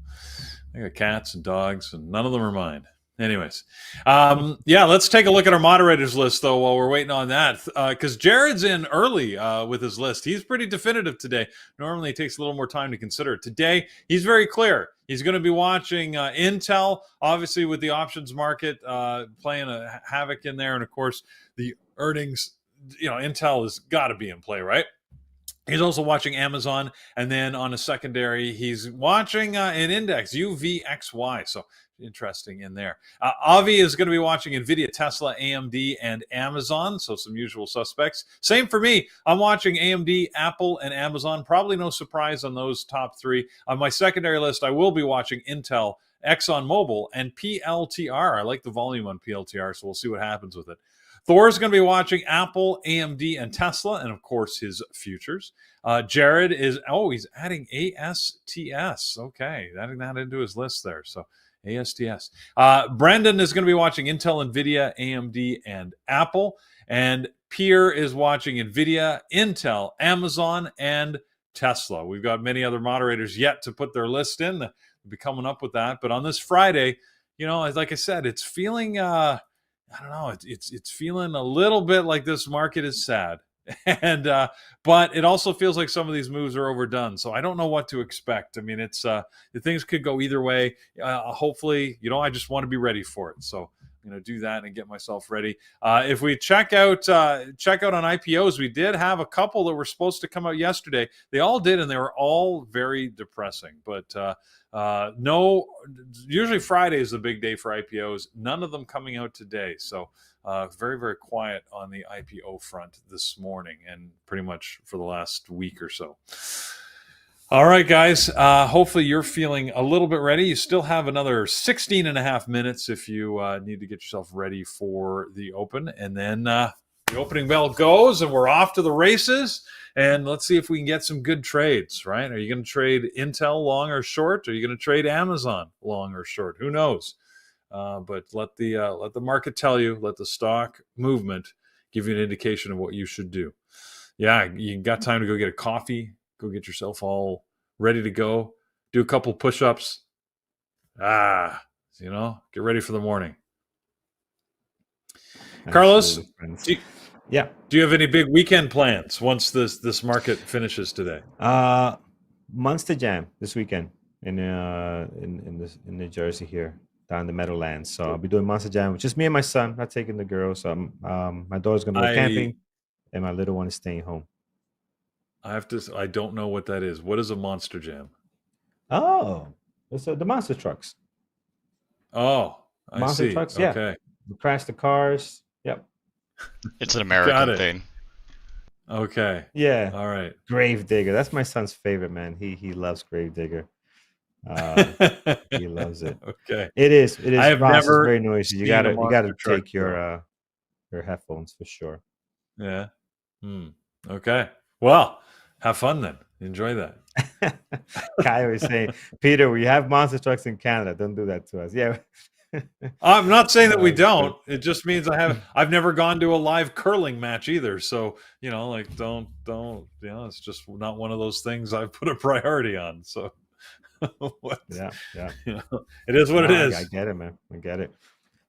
I got cats and dogs, and none of them are mine. Anyways, let's take a look at our moderators list, though, while we're waiting on that. Because Jared's in early with his list. He's pretty definitive today. Normally, it takes a little more time to consider it. Today, he's very clear. He's going to be watching Intel, obviously, with the options market playing a havoc in there. And, of course, the earnings, Intel has got to be in play, right? He's also watching Amazon, and then on a secondary, he's watching an index, UVXY. So interesting in there. Avi is going to be watching NVIDIA, Tesla, AMD, and Amazon. So some usual suspects. Same for me. I'm watching AMD, Apple, and Amazon. Probably no surprise on those top three. On my secondary list, I will be watching Intel, ExxonMobil, and PLTR. I like the volume on PLTR, so we'll see what happens with it. Thor's going to be watching Apple, AMD, and Tesla, and of course his futures. Jared is, he's adding ASTS. Okay, adding that into his list there. So ASTS. Brendan is going to be watching Intel, NVIDIA, AMD, and Apple. And Pierre is watching NVIDIA, Intel, Amazon, and Tesla. We've got many other moderators yet to put their list in. We'll be coming up with that. But on this Friday, like I said, it's feeling... I don't know. It's feeling a little bit like this market is sad, and but it also feels like some of these moves are overdone. So I don't know what to expect. I mean, it's the things could go either way. Hopefully, I just want to be ready for it. So I'm going to do that and get myself ready. If we check out on IPOs, we did have a couple that were supposed to come out yesterday. They all did, and they were all very depressing. But no, usually Friday is the big day for IPOs. None of them coming out today. So very, very quiet on the IPO front this morning and pretty much for the last week or so. All right, guys. Hopefully you're feeling a little bit ready. You still have another 16 and a half minutes if you need to get yourself ready for the open. And then the opening bell goes and we're off to the races. And let's see if we can get some good trades, right? Are you going to trade Intel long or short? Are you going to trade Amazon long or short? Who knows? But let the market tell you. Let the stock movement give you an indication of what you should do. Yeah, you got time to go get a coffee. Go get yourself all ready to go. Do a couple push-ups. Get ready for the morning. Carlos, do you have any big weekend plans once this market finishes today? Monster Jam this weekend in New Jersey here down in the Meadowlands. So I'll be doing Monster Jam with just me and my son, not taking the girls. My daughter's gonna go camping, and my little one is staying home. I don't know what that is. What is a Monster Jam? Oh, it's the monster trucks. Oh, I see. Trucks, yeah. Okay. We crash the cars. Yep. It's an American thing. Okay. Yeah. All right. Gravedigger. That's my son's favorite, man. He loves Gravedigger. He loves it. Okay. It is. I have never. Very noisy. You gotta take your headphones for sure. Yeah. Okay. Well, have fun then. Enjoy that. Kai was saying, Peter, we have monster trucks in Canada. Don't do that to us. Yeah. I'm not saying that we don't. It just means I've never gone to a live curling match either. So, don't, it's just not one of those things I've put a priority on. So what? Yeah. It is what it is. I get it, man. I get it.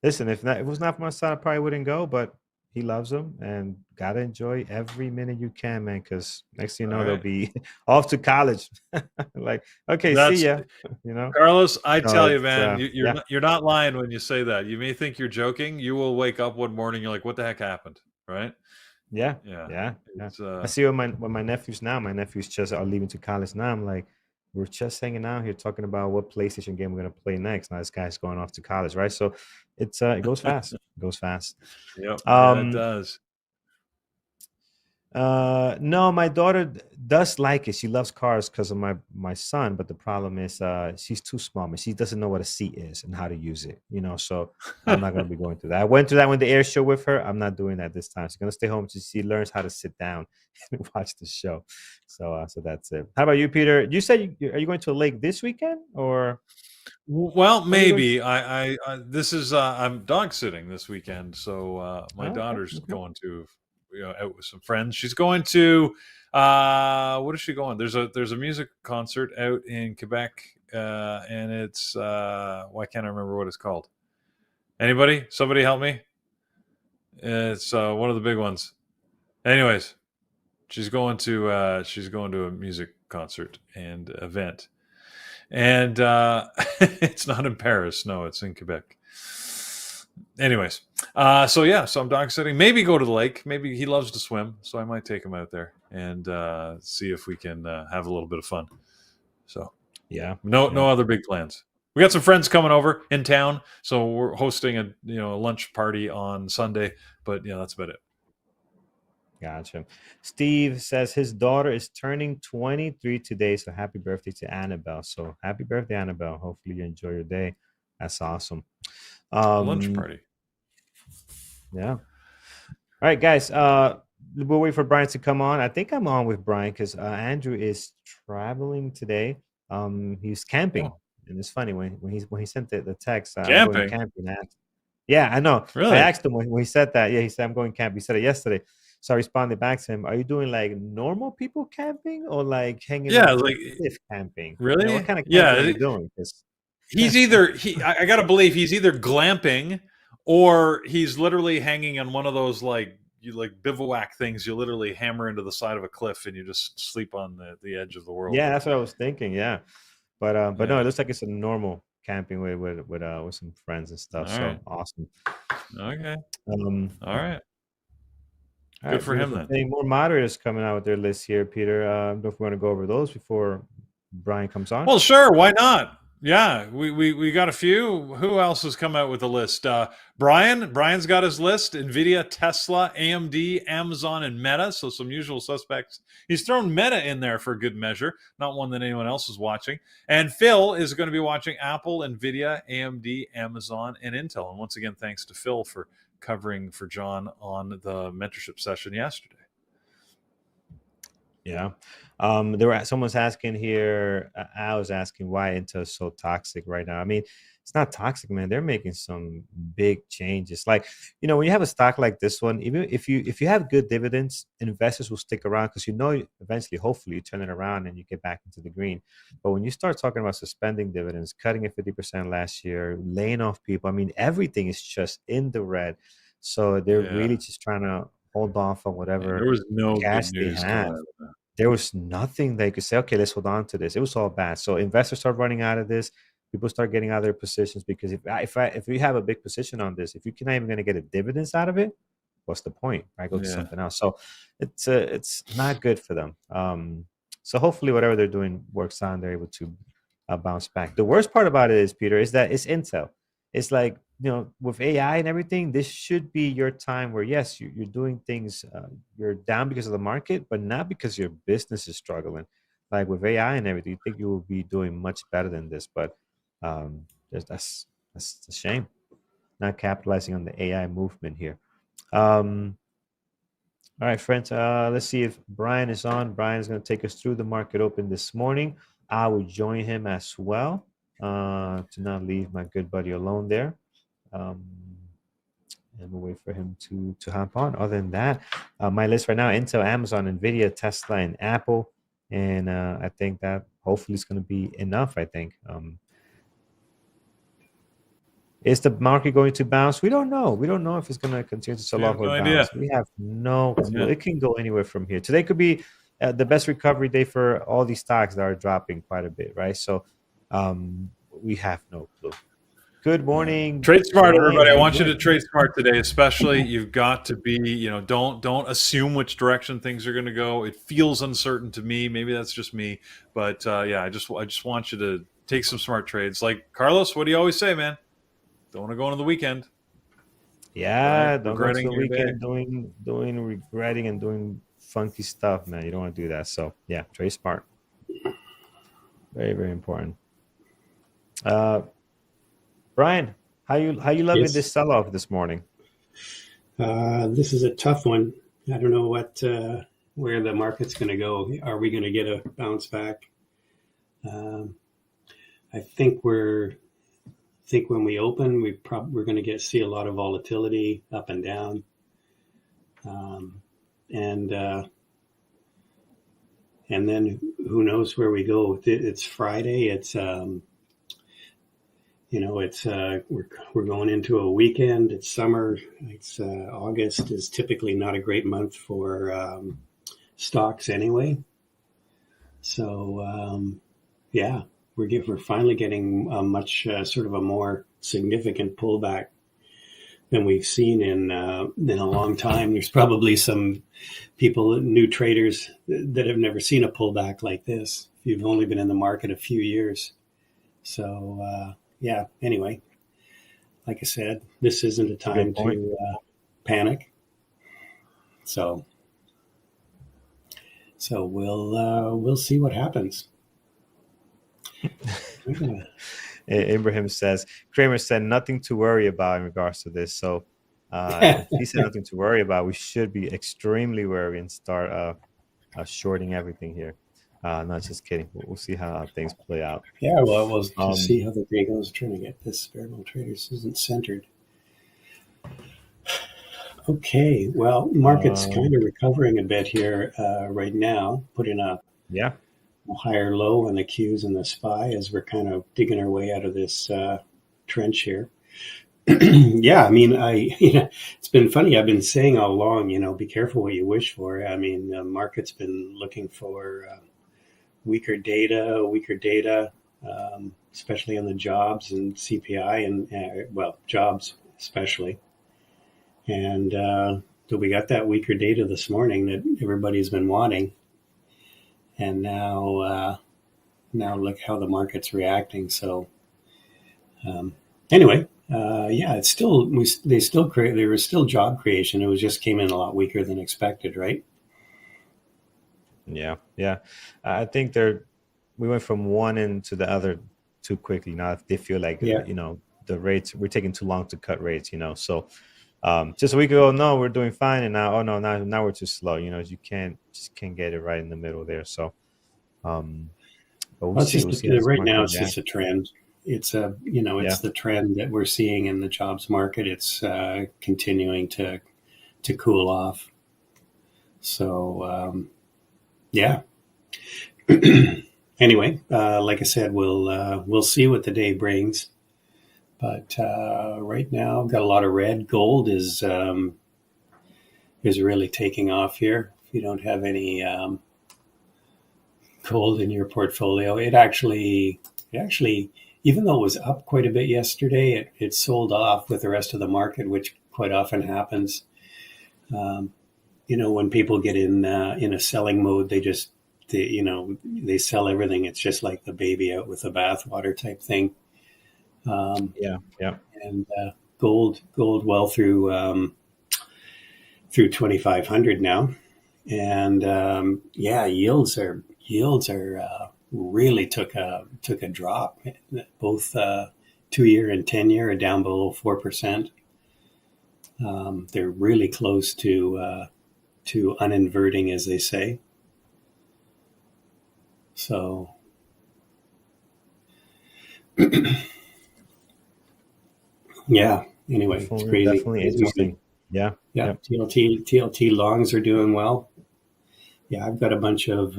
Listen, if it was not for my son, I probably wouldn't go, but he loves them and gotta enjoy every minute you can, man, because next thing you know, they'll be off to college. Like, okay, see ya. Carlos, I tell you, man, you're not lying when you say that. You may think you're joking. You will wake up one morning, you're like, what the heck happened? Right? Yeah. I see when my nephews now, my nephews just are leaving to college now. I'm like, we're just hanging out here talking about what PlayStation game we're gonna play next. Now this guy's going off to college, right? So it goes fast. It goes fast. Yep. It does. No, my daughter does like it. She loves cars because of my son, but the problem is she's too small. She doesn't know what a seat is and how to use it, so I'm not going to be going through that. I went through that when the air show with her. I'm not doing that this time. She's going to stay home until she learns how to sit down and watch the show. So that's it. How about you, Peter? You said are you going to a lake this weekend or? Well, maybe. I'm dog sitting this weekend, so my daughter's going to out with some friends. She's going to what is she going? There's a music concert out in Quebec, and it's why can't I remember what it's called? Anybody? Somebody help me. It's one of the big ones. Anyways, she's going to a music concert and event. And it's not in Paris. No, it's in Quebec. Anyways, so I'm dog sitting. Maybe go to the lake. Maybe he loves to swim, so I might take him out there and see if we can have a little bit of fun. So no other big plans. We got some friends coming over in town, so we're hosting a lunch party on Sunday. But that's about it. Gotcha. Steve says his daughter is turning 23 today, so happy birthday to Annabelle. So happy birthday, Annabelle. Hopefully you enjoy your day. That's awesome. Lunch party. Yeah. All right, guys. We'll wait for Brian to come on. I think I'm on with Brian because Andrew is traveling today. He's camping, and it's funny when he sent the text. I'm going camping. Yeah, I know. Really? I asked him when he said that. Yeah, he said I'm going camping. He said it yesterday. So I responded back to him. Are you doing like normal people camping or like hanging out like cliff camping? Really? What kind of camping are you doing? He's either I gotta believe he's either glamping or he's literally hanging on one of those like bivouac things you literally hammer into the side of a cliff and you just sleep on the edge of the world. Yeah, that's what I was thinking. Yeah, but no, it looks like it's a normal camping with some friends and stuff. All right. Awesome. Okay. All right. Good for him then. More moderators coming out with their list here, Peter. I don't know if we want to go over those before Brian comes on. Well, sure. Why not? Yeah, we got a few. Who else has come out with a list? Brian's got his list. NVIDIA, Tesla, AMD, Amazon, and Meta. So some usual suspects. He's thrown Meta in there for good measure. Not one that anyone else is watching. And Phil is going to be watching Apple, NVIDIA, AMD, Amazon, and Intel. And once again, thanks to Phil for covering for John on the mentorship session yesterday. Yeah. Someone's asking here, I was asking why Intel is so toxic right now. I mean, it's not toxic, man. They're making some big changes. Like, when you have a stock like this one, even if you have good dividends, investors will stick around because eventually, hopefully, you turn it around and you get back into the green. But when you start talking about suspending dividends, cutting it 50% last year, laying off people, I mean, everything is just in the red. So they're really just trying to hold off on whatever there was no gas good news they have. There was nothing they could say, okay, let's hold on to this. It was all bad. So investors start running out of this. People start getting out of their positions because if we have a big position on this, if you're not even going to get a dividends out of it, what's the point? I go to something else. So it's not good for them. So hopefully whatever they're doing works out and they're able to bounce back. The worst part about it is, Peter, is that it's Intel. It's like, with AI and everything, this should be your time where, yes, you're doing things, you're down because of the market, but not because your business is struggling. Like with AI and everything, you think you will be doing much better than this, but that's a shame. Not capitalizing on the AI movement here. All right, friends, let's see if Brian is on. Brian is going to take us through the market open this morning. I will join him as well to not leave my good buddy alone there. And we'll wait for him to hop on. Other than that, my list right now: Intel, Amazon, NVIDIA, Tesla, and Apple. And I think that hopefully is going to be enough. I think. Is the market going to bounce? We don't know. We don't know if it's going to continue to sell off or bounce. We have no clue. It can go anywhere from here. Today could be the best recovery day for all these stocks that are dropping quite a bit, right? So we have no clue. Good morning. Trade smart, everybody. I want you to trade smart today, especially. You've got to be, don't assume which direction things are going to go. It feels uncertain to me. Maybe that's just me, but I just want you to take some smart trades. Like Carlos, what do you always say, man? Don't want to go into the weekend. Yeah, right? Don't go into the weekend doing regretting and doing funky stuff, man. You don't want to do that. So yeah, trade smart. Very, very important. Brian, how you loving this sell-off this morning? This is a tough one. I don't know where the market's going to go. Are we going to get a bounce back? I think when we open, we're going to see a lot of volatility up and down, and then who knows where we go. It's Friday. It's we're going into a weekend. It's summer. It's August is typically not a great month for stocks anyway. So we're finally getting a much sort of a more significant pullback than we've seen in a long time. There's probably some people, new traders, that have never seen a pullback like this. You've only been in the market a few years. So yeah, anyway, like I said, this isn't a That's a good time point. to panic. So we'll see what happens. Abraham says, Kramer said nothing to worry about in regards to this. So if he said nothing to worry about, we should be extremely worried and start shorting everything here. Not just kidding. We'll see how things play out. Yeah, well, we'll just Um, see how the day goes. Trying to get this variable traders isn't centered. Okay, well, market's kind of recovering a bit here right now, putting a yeah. higher low on the Qs and the SPY as we're kind of digging our way out of this trench here. Yeah, I mean, it's been funny. I've been saying all along, be careful what you wish for. I mean, the market's been looking for weaker data, especially on the jobs and CPI and jobs especially. And we got that weaker data this morning that everybody's been wanting. And now look how the market's reacting. So anyway, it's still there was still job creation. It was just came in a lot weaker than expected, right? Yeah. I think we went from one end to the other too quickly. Now they feel like the rates, we're taking too long to cut rates. So just a week ago, no, we're doing fine, and now now we're too slow. You just can't get it right in the middle there. So but we'll see. Right now it's just a trend. It's it's the trend that we're seeing in the jobs market. It's continuing to cool off. So yeah. Anyway, like I said, we'll see what the day brings. But right now, got a lot of red. Gold is really taking off here. If you don't have any gold in your portfolio, it actually, even though it was up quite a bit yesterday, it sold off with the rest of the market, which quite often happens. When people get in a selling mode, they sell everything. It's just like the baby out with the bathwater type thing. And gold well through 2,500 now, and yields are really took a drop. Both 2-year and 10-year are down below 4%. They're really close to uninverting, as they say. So. Yeah. Anyway, it's crazy. Definitely interesting. Yeah. TLT longs are doing well. Yeah, I've got a bunch of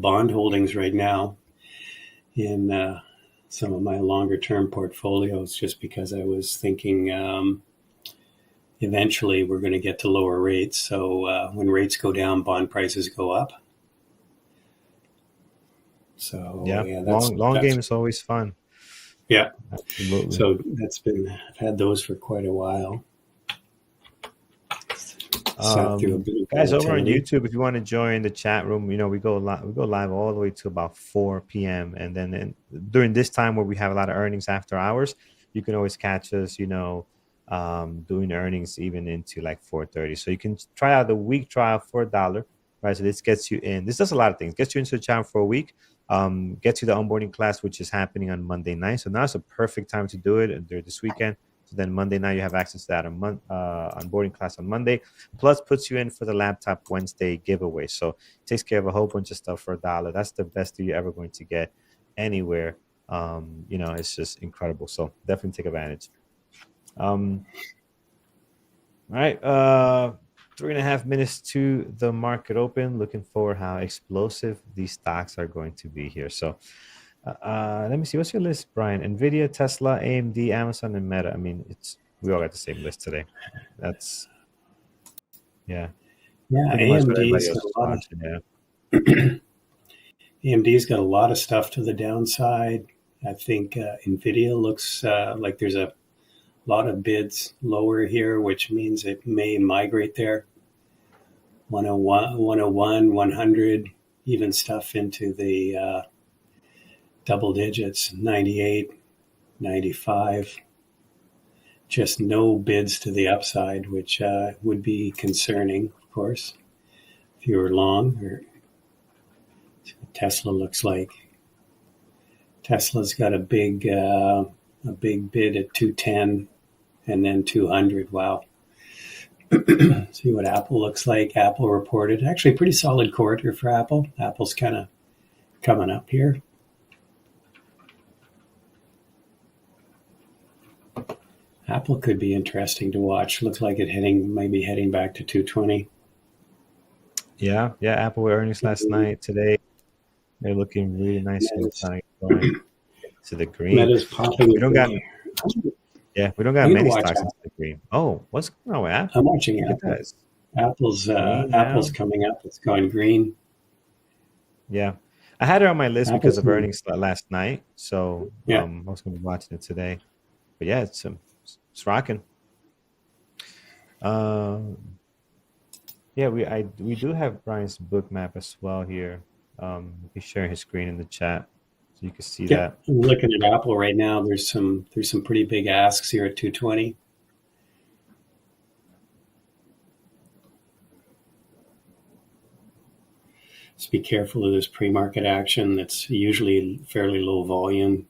bond holdings right now in some of my longer term portfolios, just because I was thinking eventually we're going to get to lower rates. So when rates go down, bond prices go up. So that's long game is always fun. Yeah, absolutely. So I've had those for quite a while. Guys, over on YouTube, if you want to join the chat room, we go live all the way to about 4 p.m. and then during this time where we have a lot of earnings after hours, you can always catch us, doing earnings even into like 4:30. So you can try out the week trial for $1. Right, so this gets you in. This does a lot of things. Gets you into the channel for a week. Gets you the onboarding class, which is happening on Monday night. So now it's a perfect time to do it during this weekend. So then Monday night you have access to that onboarding class on Monday. Plus puts you in for the laptop Wednesday giveaway. So it takes care of a whole bunch of stuff for $1. That's the best deal you're ever going to get anywhere. It's just incredible. So definitely take advantage. All right. 3.5 minutes to the market open. Looking for how explosive these stocks are going to be here. So let me see. What's your list, Brian? NVIDIA, Tesla, AMD, Amazon, and Meta. I mean, we all got the same list today. That's AMD's got a lot of stuff to the downside. I think NVIDIA looks like there's a lot of bids lower here, which means it may migrate there. 101, 100, even stuff into the double digits, 98, 95. Just no bids to the upside, which would be concerning, of course, if you were long. Or Tesla looks like. Tesla's got a big bid at 210 and then 200. Wow. See what Apple looks like. Apple reported actually pretty solid quarter for Apple. Apple's kind of coming up here. Apple could be interesting to watch. Looks like it might be heading back to 220. Yeah. Apple earnings last night. Today, they're looking really nice and going to the green. Meta's popping. We don't got many stocks into the green. Oh, what's going on with Apple? I'm watching Apple. Apple's coming up. It's going green. Yeah. I had it on my list because of earnings last night. So I was going to be watching it today. But yeah, it's rocking. We do have Brian's book map as well here. He's sharing his screen in the chat, so you can see that. I'm looking at Apple right now. There's some pretty big asks here at 220. Just be careful of this pre-market action. That's usually fairly low volume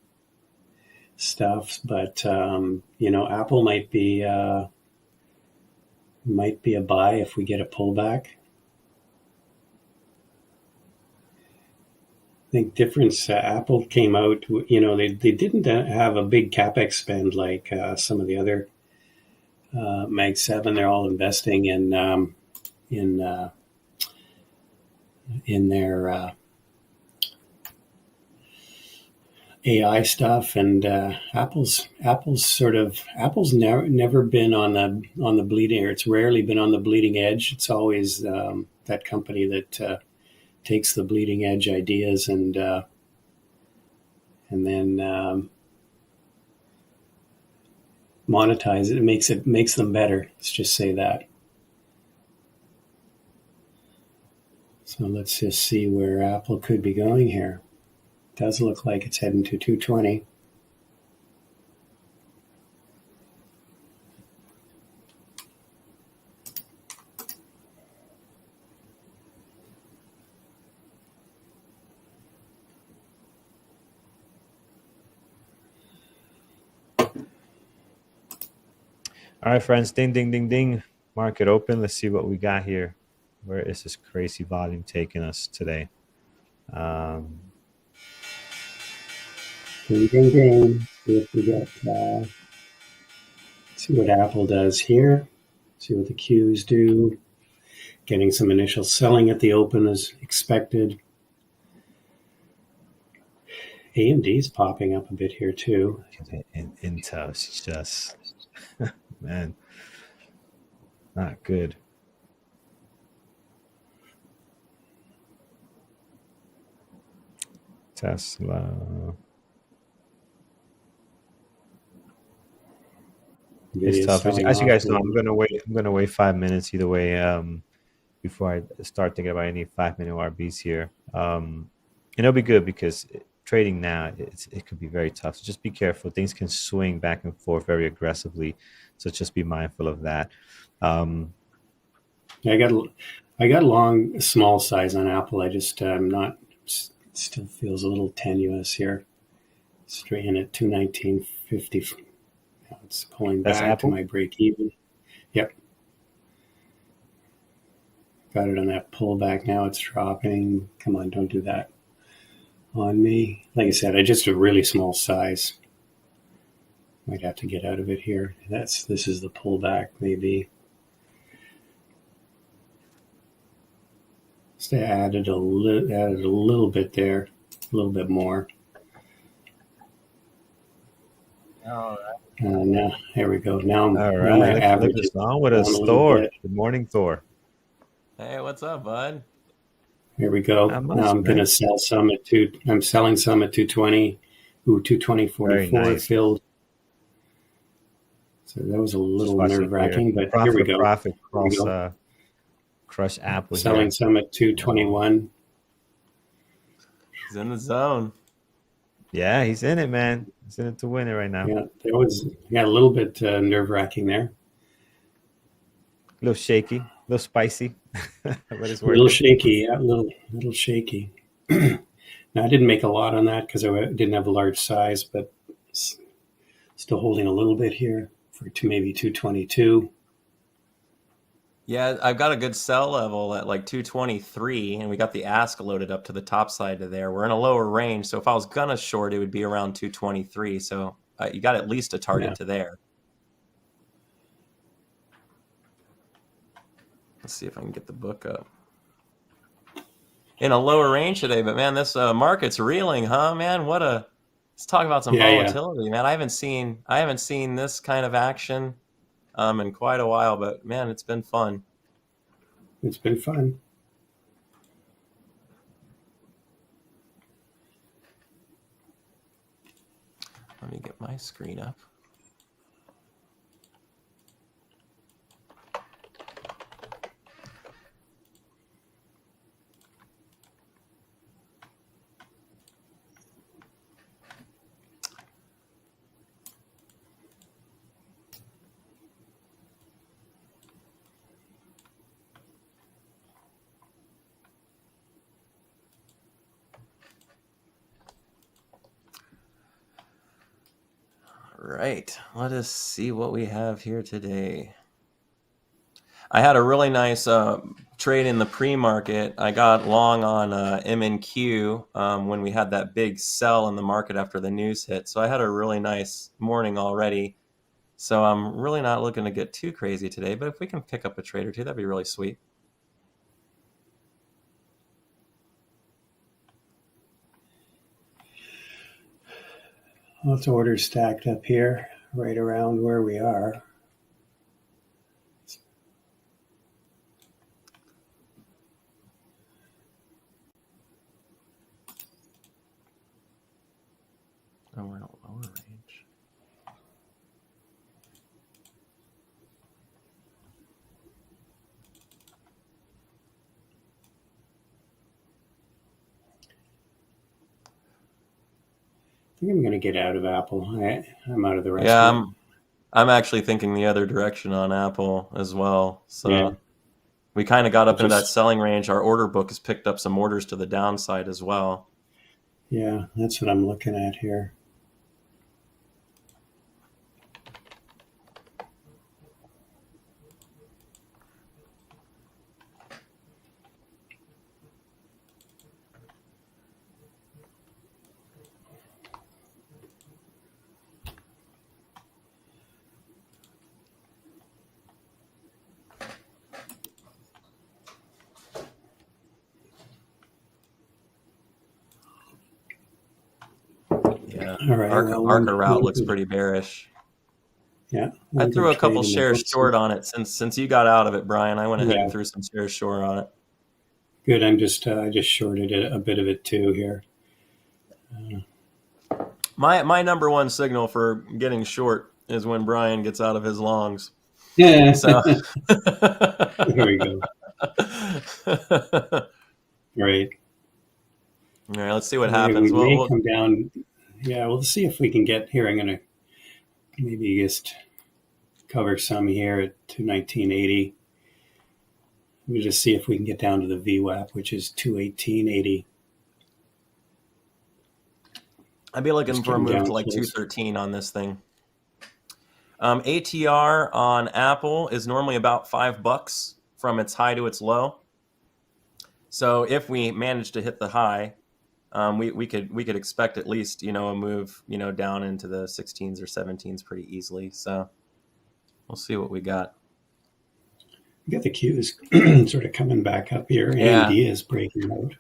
stuff, but Apple might be a buy if we get a pullback. I think difference. Apple came out. They didn't have a big capex spend like some of the other Mag 7. They're all investing in their AI stuff, and Apple's never been on the bleeding, or it's rarely been on the bleeding edge. It's always that company that takes the bleeding edge ideas and then monetize it. It makes them better. Let's just say that. So let's just see where Apple could be going here. It does look like it's heading to 220. All right, friends. Ding, ding, ding, ding. Market open. Let's see what we got here. Where is this crazy volume taking us today? Ding, ding, ding. See if we get. See what Apple does here. See what the Qs do. Getting some initial selling at the open as expected. AMD's popping up a bit here too. Intel's just, man, not good. Tesla. It's tough. As you guys know, I'm gonna wait 5 minutes either way before I start thinking about any 5-minute RBs here. And it'll be good because trading now it could be very tough. So just be careful. Things can swing back and forth very aggressively. So just be mindful of that. I got long small size on Apple. I just not. Still feels a little tenuous here. Straight in at 219.50. It's pulling back to my break even. Yep. Got it on that pullback now. It's dropping. Come on, don't do that on me. Like I said, I just a really small size. Might have to get out of it here. This is the pullback maybe. Just added a little bit there, a little bit more. All right. Now, here we go. Now I'm all right. my average is on with us, Thor. Good morning, Thor. Hey, what's up, bud? Here we go. Now I'm going to sell some at I'm selling some at 220. Ooh, 220.44 filled. So that was a little nerve-wracking, but here we go. Profit cross. Crush Apple. Selling some at 221. He's in the zone. Yeah, he's in it, man. He's in it to win it right now. Yeah, they always got a little bit nerve-wracking there. A little shaky, a little spicy, but it's A little working. shaky, yeah, a little shaky. Now, I didn't make a lot on that because I didn't have a large size, but still holding a little bit here for maybe 222. Yeah, I've got a good sell level at like 223, and we got the ask loaded up to the top side of there. We're in a lower range, so if I was gonna short, it would be around 223. So you got at least a target Yeah. to there. Let's see if I can get the book up. In a lower range today, but man, this market's reeling, huh, man? Let's talk about some Yeah. volatility, man. I haven't seen this kind of action in quite a while, but man, it's been fun. It's been fun. Let me get my screen up. Right, let us see what we have here today. I had a really nice trade in the pre-market. I got long on M&Q when we had that big sell in the market after the news hit. So I had a really nice morning already. So I'm really not looking to get too crazy today, but if we can pick up a trade or two, that'd be really sweet. Lots of orders stacked up here, right around where we are. Oh, we're in a lower range. I think I'm going to get out of Apple. I'm out of the rest Yeah, of it. I'm actually thinking the other direction on Apple as well. So Yeah. we kind of got up into that Just- selling range. Our order book has picked up some orders to the downside as well. Yeah, that's what I'm looking at here. Yeah, All right. Arca route looks pretty bearish. Yeah. I threw a couple shares short on it since you got out of it, Brian. I went ahead and threw some shares short on it. Good. I just shorted a bit of it too here. My number one signal for getting short is when Brian gets out of his longs. Yeah. So There we go. Right. All right, let's see what happens. We may come down. Yeah, we'll see if we can get here. I'm going to maybe just cover some here at 219.80. Let me just see if we can get down to the VWAP, which is 218.80. I'd be looking for a move to like 213 on this thing. ATR on Apple is normally about $5 from its high to its low. So if we manage to hit the high, we could expect at least a move down into the 16s or 17s pretty easily. So we'll see what we got. We got the Qs sort of coming back up here. Yeah. AMD is breaking out.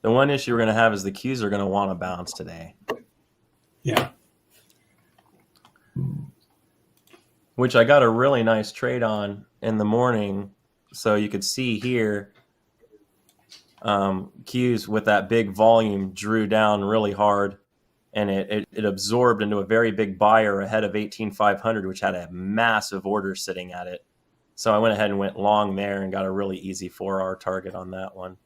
The one issue we're going to have is the Qs are going to want to bounce today. Yeah. Which I got a really nice trade on in the morning. So you could see here, Qs with that big volume drew down really hard, and it absorbed into a very big buyer ahead of 18,500, which had a massive order sitting at it. So I went ahead and went long there and got a really easy 4-hour target on that one.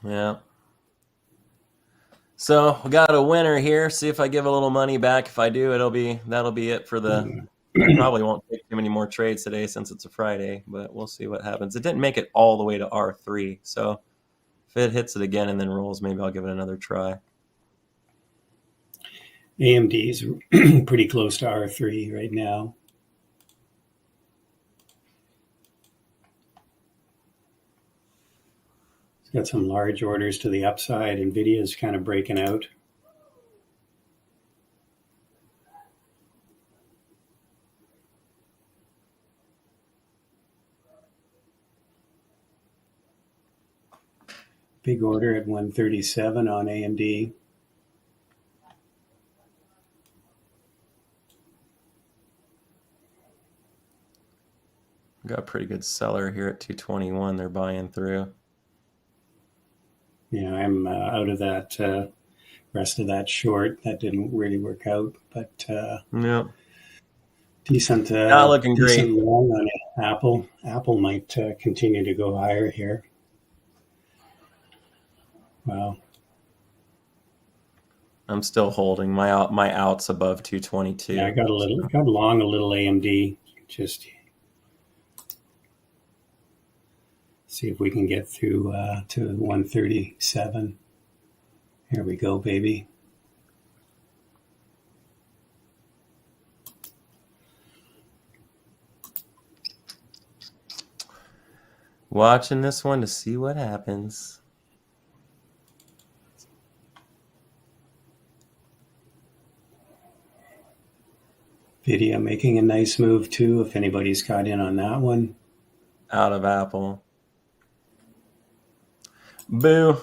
Yeah. So we got a winner here. See if I give a little money back. If I do, that'll be it for the. I probably won't take too many more trades today since it's a Friday, but we'll see what happens. It didn't make it all the way to R3, so if it hits it again and then rolls, maybe I'll give it another try. AMD's pretty close to R3 right now. It's got some large orders to the upside. NVIDIA's kind of breaking out. Big order at 137 on AMD. Got a pretty good seller here at 221. They're buying through. Yeah, I'm out of that rest of that short. That didn't really work out, but Yeah, decent. not looking decent great. long on Apple. Apple might continue to go higher here. Wow. I'm still holding my outs above 222. Yeah, I got long a little AMD. Just see if we can get through to 137. Here we go, baby. Watching this one to see what happens. Nvidia making a nice move too, if anybody's got in on that one. Out of Apple. Boo.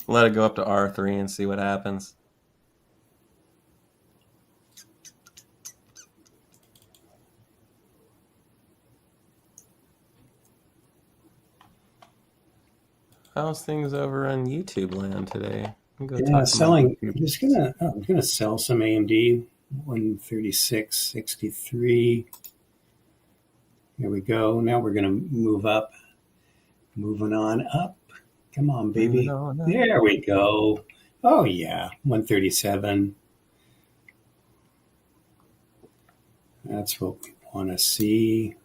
Let it go up to R3 and see what happens. How's things over on YouTube land today? Yeah, selling. I'm gonna sell some AMD. 136.63. Here we go. Now we're gonna move up. Moving on up. Come on, baby. There we go. Oh yeah, 137. That's what we want to see.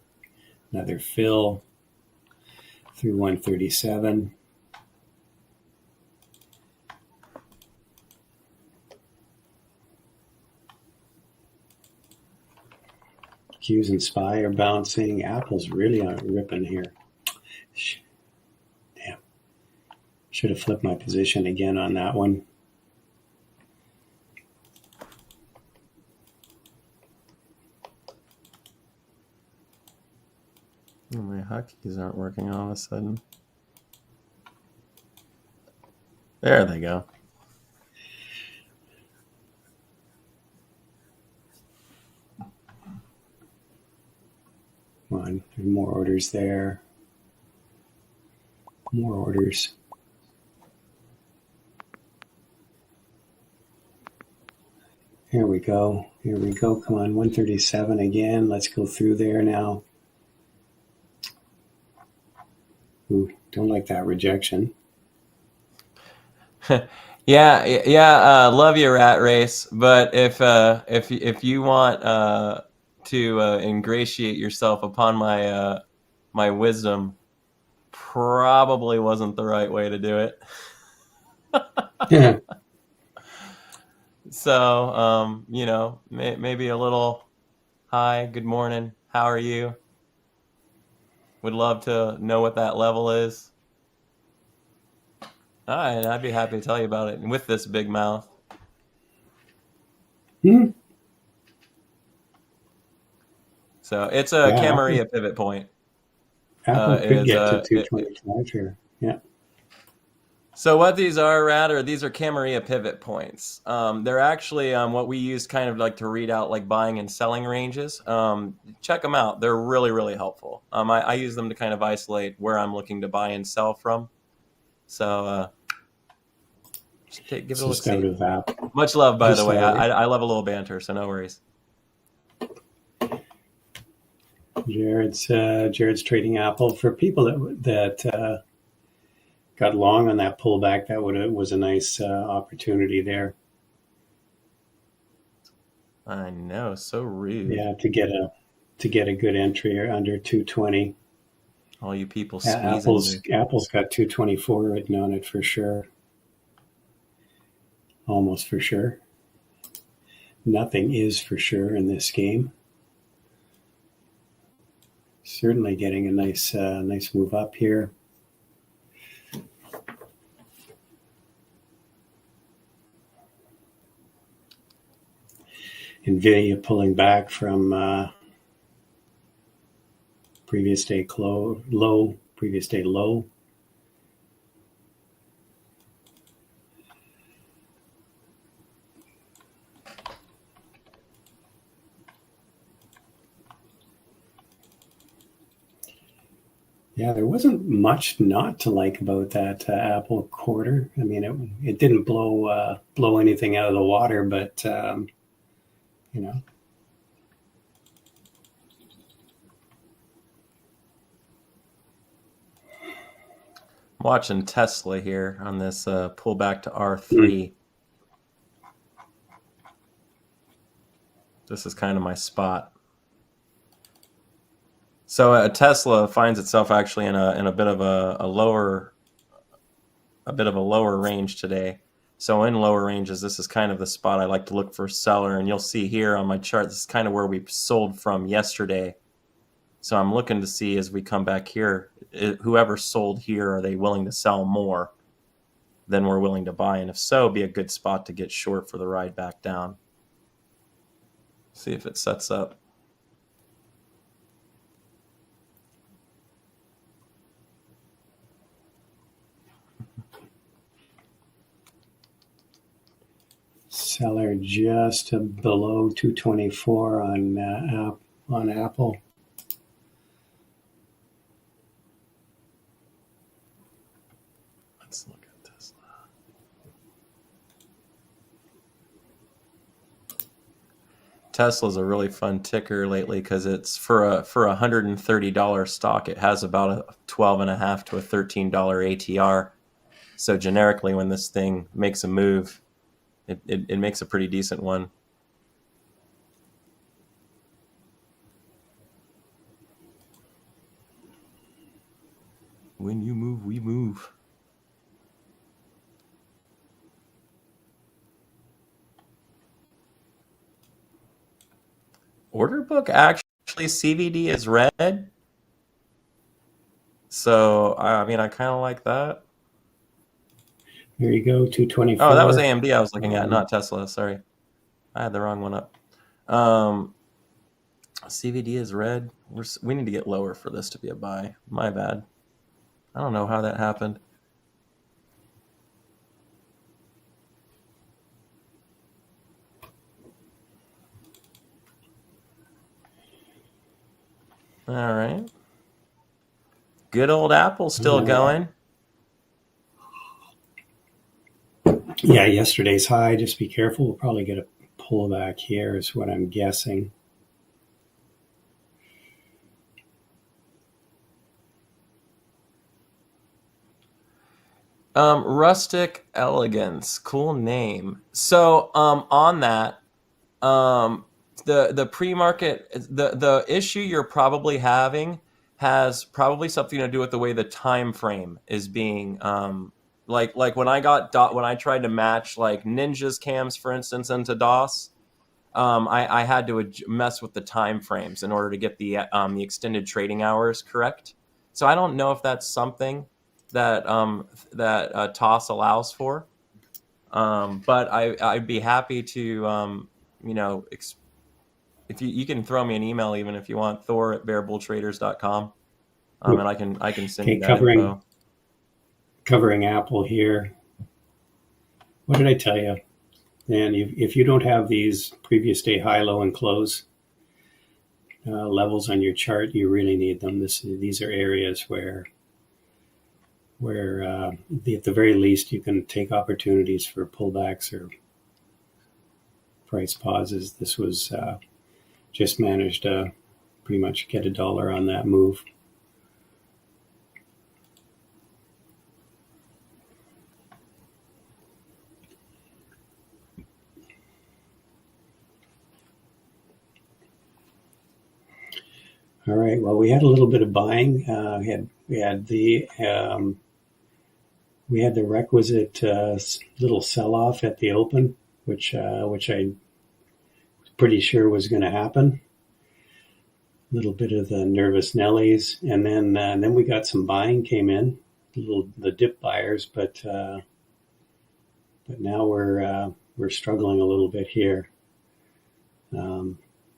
Another fill through 137. Q's and SPY are bouncing. Apple's really ripping here. Damn. Should have flipped my position again on that one. Oh, my hotkeys aren't working all of a sudden. There they go. Come on, there's more orders there. More orders. Here we go. Here we go. Come on, 137 again. Let's go through there now. Ooh, don't like that rejection. Yeah. Love you, Rat Race. But if you want to ingratiate yourself upon my my wisdom, probably wasn't the right way to do it. Yeah. So maybe a little hi, good morning, how are you? Would love to know what that level is. All right, I'd be happy to tell you about it with this big mouth. So it's a Camarilla pivot point. Apple could get to 225 here. Yeah. So what these are, these are Camarilla pivot points. They're actually what we use kind of like to read out like buying and selling ranges. Check them out. They're really, really helpful. I use them to kind of isolate where I'm looking to buy and sell from. So give it a look. Out of app. Much love, by the way. I love a little banter, so no worries. Jared's trading Apple. For people that got long on that pullback, that was a nice opportunity there. I know, so rude. Yeah, to get a good entry under 220. All you people squeezing. Apple's got 224 written on it for sure. Almost for sure. Nothing is for sure in this game. Certainly getting a nice move up here. Nvidia pulling back from previous day low. Yeah, there wasn't much not to like about that Apple quarter. I mean, it didn't blow anything out of the water, but you know. I'm watching Tesla here on this pullback to R3. This is kind of my spot. So Tesla finds itself actually in a bit of a lower range today. So in lower ranges, this is kind of the spot I like to look for seller. And you'll see here on my chart, this is kind of where we sold from yesterday. So I'm looking to see as we come back here, whoever sold here, are they willing to sell more than we're willing to buy? And if so, be a good spot to get short for the ride back down. See if it sets up. Seller just below 224 on Apple. Let's look at Tesla. Tesla's a really fun ticker lately because it's for a $130 stock. It has about a $12.5 to a $13 ATR. So generically, when this thing makes a move, it makes a pretty decent one. When you move, we move. Order book actually CVD is red. So, I mean, I kind of like that. Here you go, 224. Oh, that was AMD I was looking at, not Tesla. Sorry. I had the wrong one up. CVD is red. We need to get lower for this to be a buy. My bad. I don't know how that happened. All right. Good old Apple still going. Yeah, yesterday's high. Just be careful. We'll probably get a pullback here is what I'm guessing. Rustic Elegance, cool name. So on that, the pre-market, the issue you're probably having has probably something to do with the way the time frame is being like when I tried to match like Ninja's cams, for instance, into DOS, I had to mess with the time frames in order to get the extended trading hours correct. So I don't know if that's something that TOS allows for, but I'd be happy to if you can throw me an email even if you want, thor@bearbulltraders.com, and I can send you that info. Covering Apple here. What did I tell you? And if you don't have these previous day high, low, and close levels on your chart, you really need them. These are areas where at the very least you can take opportunities for pullbacks or price pauses. This was just managed a pretty much get $1 on that move. All right. Well, we had a little bit of buying. We had the requisite little sell-off at the open, which I was pretty sure was going to happen. A little bit of the nervous Nellies, and then we got some buying came in, the dip buyers, but now we're struggling a little bit here.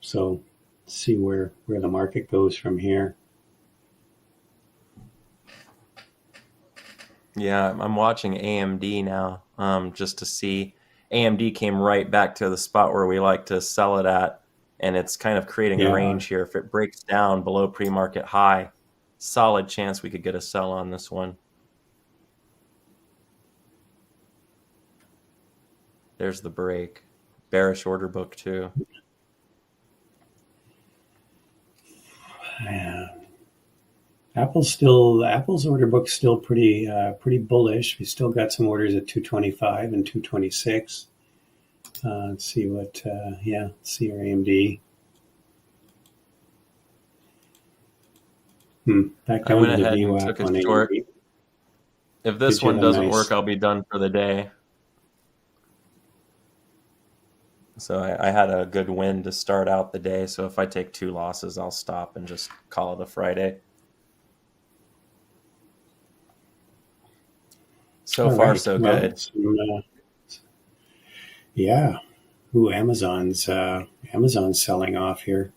So see where the market goes from here. Yeah, I'm watching AMD now, just to see. AMD came right back to the spot where we like to sell it at, and it's kind of creating a range here. If it breaks down below pre-market high, solid chance we could get a sell on this one. There's the break. Bearish order book too. Yeah. Apple's order book's still pretty bullish. We still got some orders at 225 and 226. Let's see what see our AMD. Back I down went to the ahead and VWAP took a on short. AMD. If this one doesn't work, I'll be done for the day. So I had a good win to start out the day. So if I take 2 losses, I'll stop and just call it a Friday. So All far, right. so Well, good. Yeah. Ooh, Amazon's selling off here.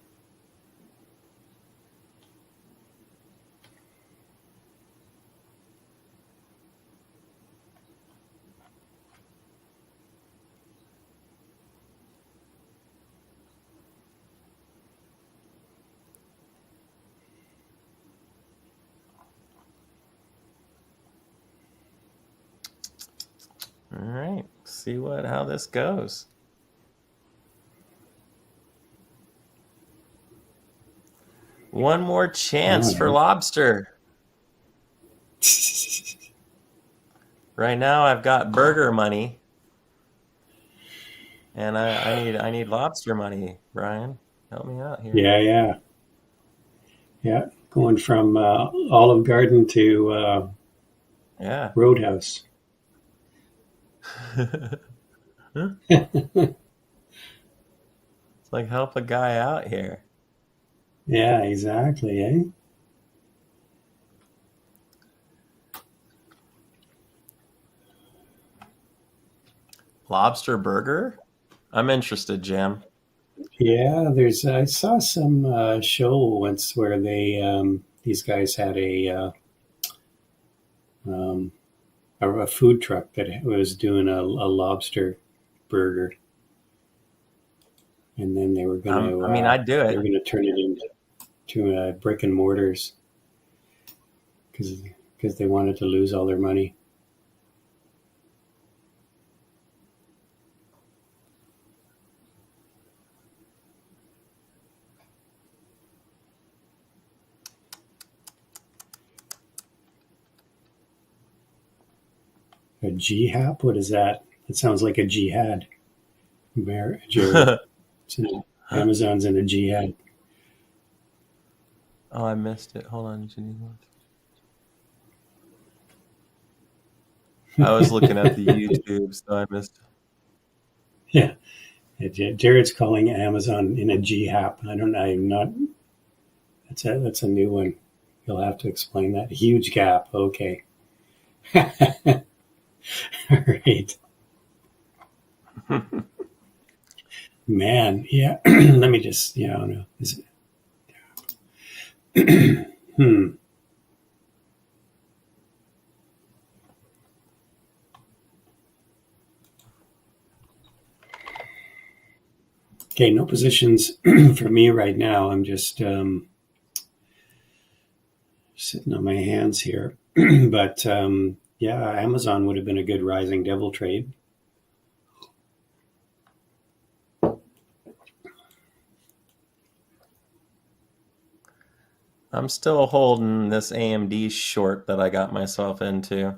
All right. See how this goes. One more chance for lobster. Right now I've got burger money. And I need lobster money, Brian. Help me out here. Yeah. Going from Olive Garden to Roadhouse. It's like, help a guy out here. Yeah, exactly, eh? Lobster burger? I'm interested, Jim. Yeah, I saw some show once where they these guys had a food truck that was doing a lobster burger, and then they were going to. I'd do it. They were going to turn it into brick and mortars because they wanted to lose all their money. A jihad? What is that? It sounds like a jihad. Amazon's in a jihad. Oh, I missed it. Hold on. I was looking at the YouTube, so I missed it. Yeah. Jared's calling Amazon in a jihad. I'm not. That's a new one. You'll have to explain that. Huge gap. Okay. All right. Man, yeah. Let me just, I don't know. Is it? Okay, no positions for me right now. I'm just sitting on my hands here. But Amazon would have been a good rising devil trade. I'm still holding this AMD short that I got myself into.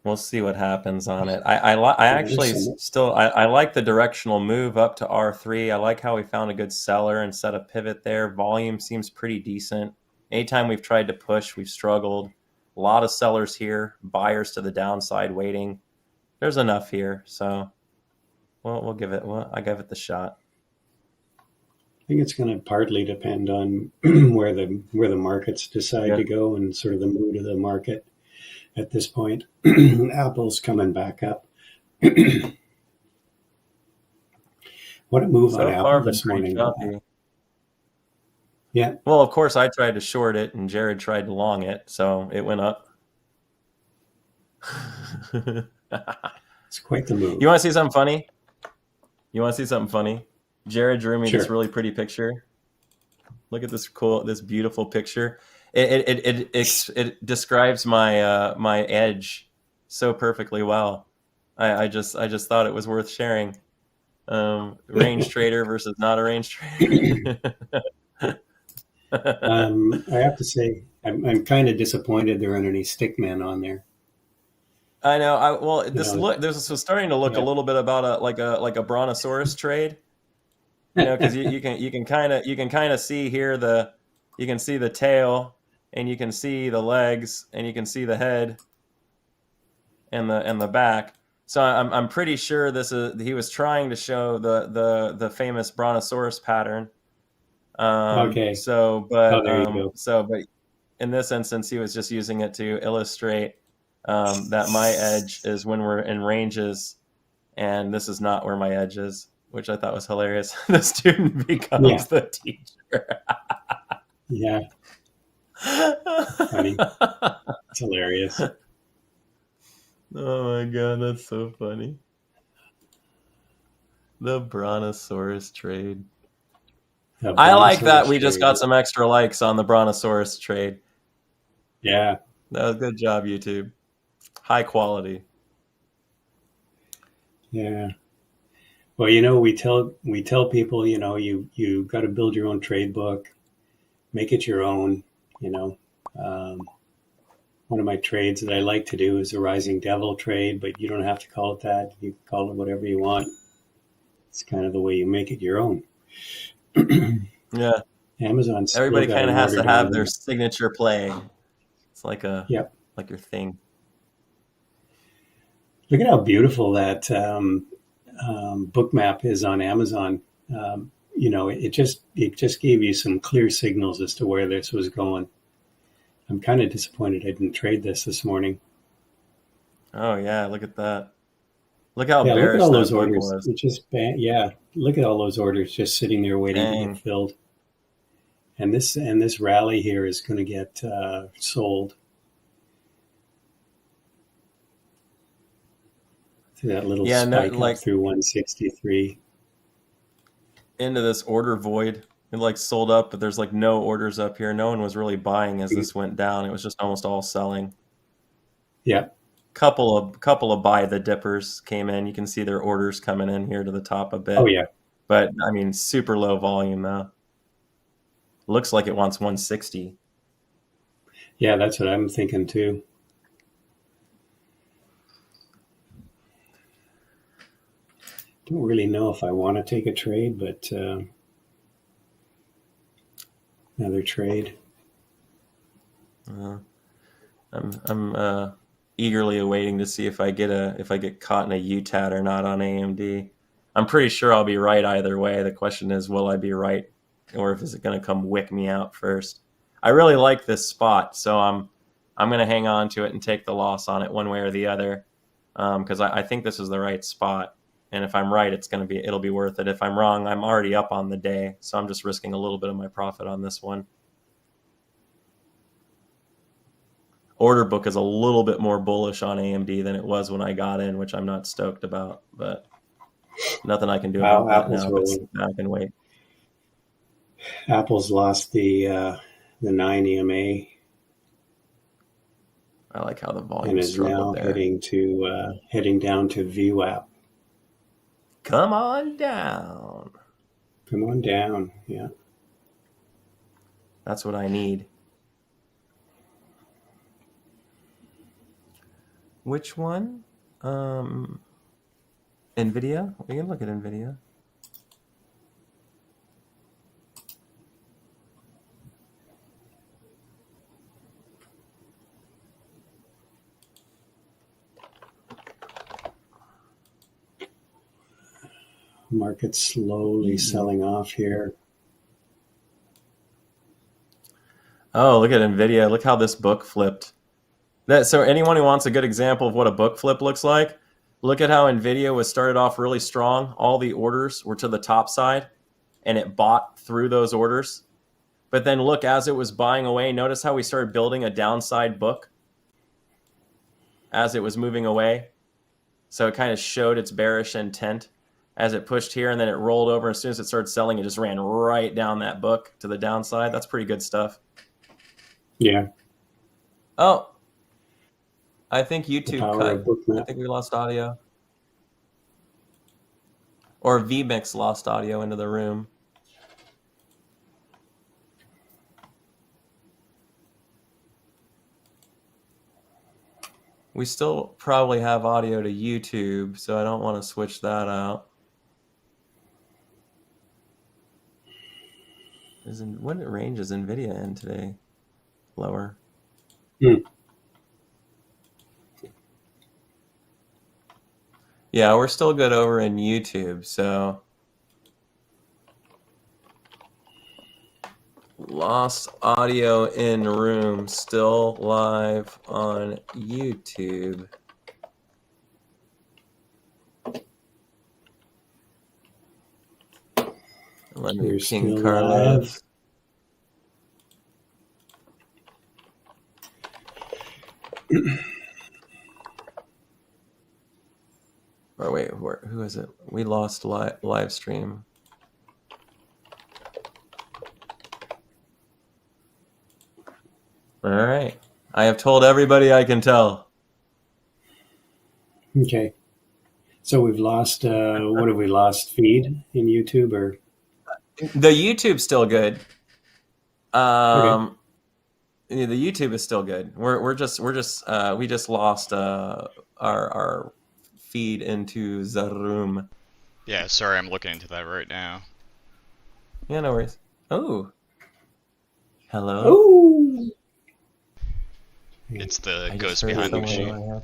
We'll see what happens on it. I actually still I like the directional move up to R3. I like how we found a good seller and set a pivot there. Volume seems pretty decent. Anytime we've tried to push, we've struggled. A lot of sellers here, buyers to the downside waiting. There's enough here, so we'll give it. I give it the shot. I think it's going to partly depend on where the markets decide to go and sort of the mood of the market at this point. Apple's coming back up. What a move on Apple this morning. Yeah. Well, of course, I tried to short it and Jared tried to long it, so it went up. It's quite the move. You want to see something funny? Jared drew me this really pretty picture. Look at this beautiful picture. It describes my edge so perfectly well. I just thought it was worth sharing. Range trader versus not a range trader. I have to say, I'm kind of disappointed there aren't any stickmen on there. I know. This was starting to look a little bit about like a brontosaurus trade. You know, because you can kind of see here you can see the tail and you can see the legs and you can see the head and the back. So I'm pretty sure he was trying to show the famous brontosaurus pattern. Okay. But in this instance, he was just using it to illustrate that my edge is when we're in ranges, and this is not where my edge is, which I thought was hilarious. The student becomes the teacher. Yeah. Funny. It's hilarious. Oh my god, that's so funny. The brontosaurus trade. I like that we just got some extra likes on the brontosaurus trade. Yeah. That was a good job, YouTube. High quality. Yeah. Well, you know, we tell people, you know, you got to build your own trade book, make it your own. You know, one of my trades that I like to do is a rising devil trade, but you don't have to call it that. You can call it whatever you want. It's kind of the way you make it your own. Yeah. Amazon's everybody kind of has to have their signature play. It's like like your thing. Look at how beautiful that book map is on Amazon. You know, it just gave you some clear signals as to where this was going. I'm kind of disappointed I didn't trade this morning. Oh yeah, look at that. Look how bearish all those orders was. It just look at all those orders just sitting there waiting to get filled. And this rally here is going to get sold. To that little spike up through 163. Into this order void. It sold up, but there's no orders up here. No one was really buying as this went down. It was just almost all selling. Yeah. Couple of buy the dippers came in. You can see their orders coming in here to the top a bit. Oh yeah. But I mean, super low volume though. Looks like it wants 160. Yeah, that's what I'm thinking too. Don't really know if I want to take a trade, but another trade. I'm eagerly awaiting to see if I get caught in a UTAT or not on AMD. I'm pretty sure I'll be right either way. The question is, will I be right, or is it going to come wick me out first? I really like this spot, so I'm going to hang on to it and take the loss on it one way or the other, because I think this is the right spot. And if I'm right, it'll be worth it. If I'm wrong, I'm already up on the day, so I'm just risking a little bit of my profit on this one. Order book is a little bit more bullish on AMD than it was when I got in, which I'm not stoked about, but nothing I can do about that now. But sit back and wait. Apple's lost the 9 EMA. I like how the volume is now there. heading down to VWAP. Come on down. Come on down, yeah. That's what I need. Which one? NVIDIA? We can look at NVIDIA. Market's slowly selling off here. Oh, look at NVIDIA. Look how this book flipped. So anyone who wants a good example of what a book flip looks like, look at how NVIDIA was started off really strong. All the orders were to the top side, and it bought through those orders. But then look, as it was buying away, notice how we started building a downside book as it was moving away. So it kind of showed its bearish intent as it pushed here, and then it rolled over. As soon as it started selling, it just ran right down that book to the downside. That's pretty good stuff. Yeah. Oh, I think YouTube power of cut. bookmap. I think we lost audio. Or vMix lost audio into the room. We still probably have audio to YouTube, so I don't want to switch that out. What range is NVIDIA in today? Lower. Yeah, we're still good over in YouTube, so lost audio in room, still live on YouTube. Let me You're ping still Carlos. Or wait, who is it? We lost live stream. All right. I have told everybody I can tell. Okay. So we've lost, what have we lost? Feed in YouTube or? The YouTube's still good. Okay. The YouTube is still good. We just lost our feed into the room. Yeah, sorry, I'm looking into that right now. Yeah, no worries. Oh. Hello. Oh. It's the I ghost just heard behind the someone machine.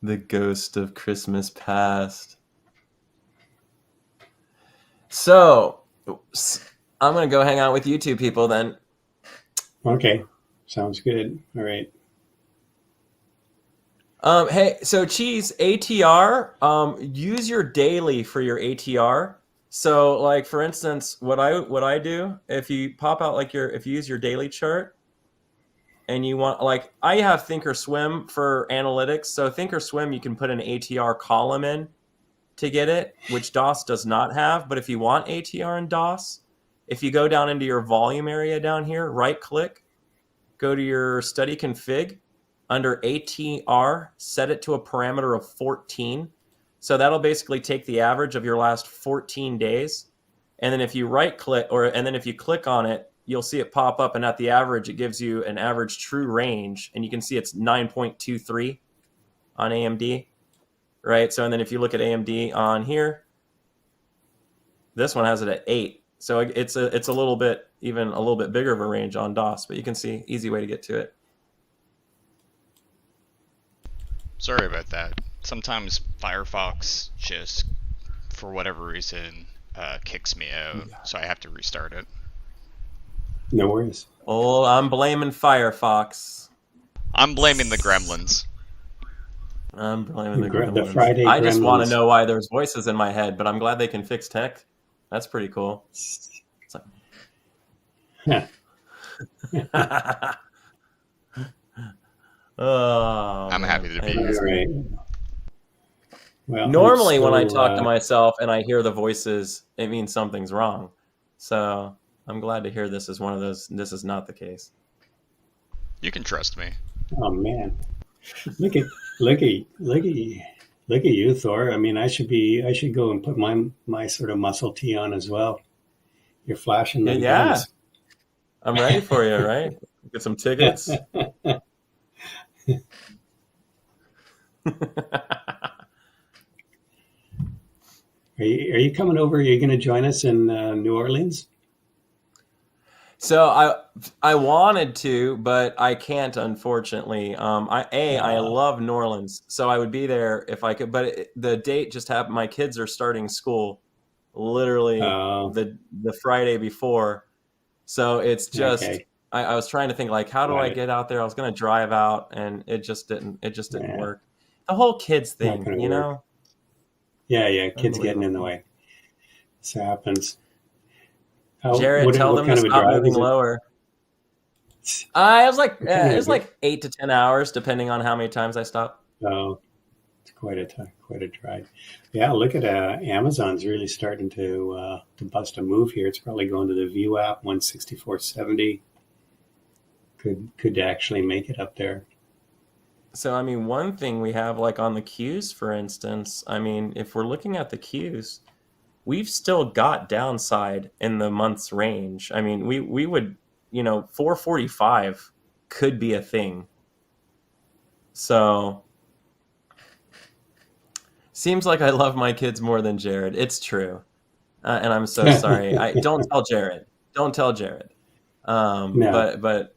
The ghost of Christmas past. So, I'm going to go hang out with you two people then. Okay. Sounds good. All right. Hey, so Cheese, ATR, use your daily for your ATR. So, like, for instance, what I do, if you pop out, like, if you use your daily chart, and you want, like, I have Thinkorswim for analytics. So Thinkorswim, you can put an ATR column in to get it, which DOS does not have. But if you want ATR in DOS, if you go down into your volume area down here, right click, go to your study config, under ATR, set it to a parameter of 14. So that'll basically take the average of your last 14 days. And then if you right click, and then if you click on it, you'll see it pop up, and at the average, it gives you an average true range, and you can see it's 9.23 on AMD, right? So, and then if you look at AMD on here, this one has it at 8. So it's a little bit bigger of a range on DOS, but you can see easy way to get to it. Sorry about that. Sometimes Firefox just, for whatever reason, kicks me out, so I have to restart it. No worries. Oh, I'm blaming Firefox. I'm blaming the gremlins. I'm blaming the gremlins. The Friday I just want to gremlins. know why there's voices in my head, but I'm glad they can fix tech. That's pretty cool. It's like... Oh, I'm happy to be All here. right. Well, normally when I talk to myself and I hear the voices, it means something's wrong. So I'm glad to hear this is one of those. This is not the case. You can trust me. Oh man, look at look at look at look at you, Thor. I mean, I should go and put my sort of muscle tee on as well. You're flashing them Yeah, guns. I'm ready for you, right? Get some tickets. Are you coming over? Are you going to join us in New Orleans? So I wanted to, but I can't, unfortunately. I love New Orleans, so I would be there if I could. But the date just happened. My kids are starting school, literally Oh, the Friday before. So it's just okay, I was trying to think like, how do got I it. get out there? I was going to drive out, and it just didn't Yeah, work. The whole kids not thing, going to you work. know, Yeah, kids getting in the unbelievable. way. This happens. Jared, tell What them to kind of a stop drive moving is it? lower. What kind It of was a? like 8 to 10 hours, depending on how many times I stop. Oh, it's quite a drive. Yeah, look at Amazon's really starting to bust a move here. It's probably going to the View app 164.70. Could actually make it up there. So, I mean, one thing we have, like on the queues, for instance, I mean, if we're looking at the queues, we've still got downside in the month's range. I mean, we would, 445 could be a thing. So, seems like I love my kids more than Jared. It's true. And I'm so sorry. I don't tell Jared. Don't tell Jared. No, But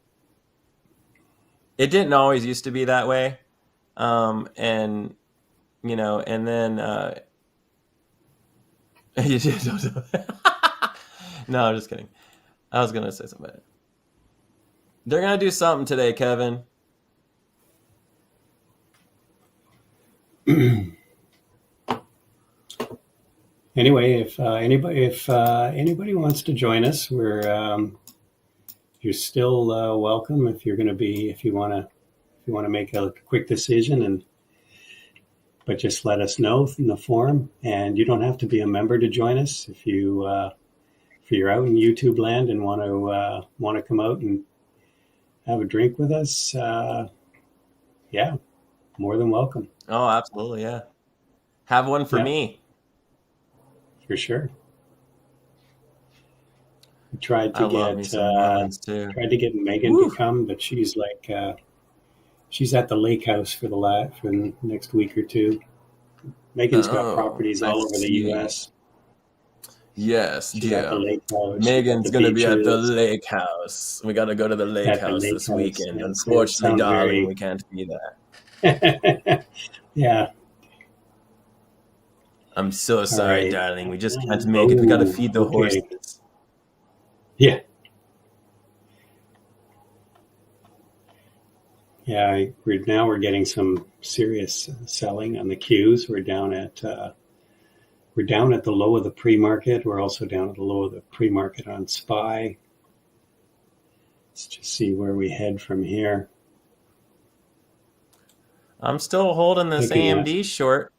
it didn't always used to be that way. And and then you just no, I'm just kidding. I was gonna say something. They're gonna do something today, Kevin. anyway, if anybody wants to join us, you're still welcome. If you want to make a quick decision, but just let us know in the forum, and you don't have to be a member to join us. If you're out in YouTube land and want to come out and have a drink with us, yeah, more than welcome. Oh, absolutely, yeah. Have one for Yeah, me. for sure. I I love me some Marlins too. tried to get Megan to Woo! come, but she's like she's at the lake house for the next week or two. Megan's got Oh, properties I all over the see. U.S. Yes, She's at the dear. lake house. She's at Megan's the gonna be at the beaches. lake house. We gotta go to the lake At the house lake this house. weekend. Yeah, so it Unfortunately, sounds darling, very. we can't be there. Yeah. I'm so All sorry, right. darling. We just can't make it. We gotta Oh, feed the okay. horses. Yeah. Yeah. We're getting some serious selling on the queues. We're down at the low of the pre-market. We're also down at the low of the pre-market on SPY. Let's just see where we head from here. I'm still holding this Looking at, AMD short.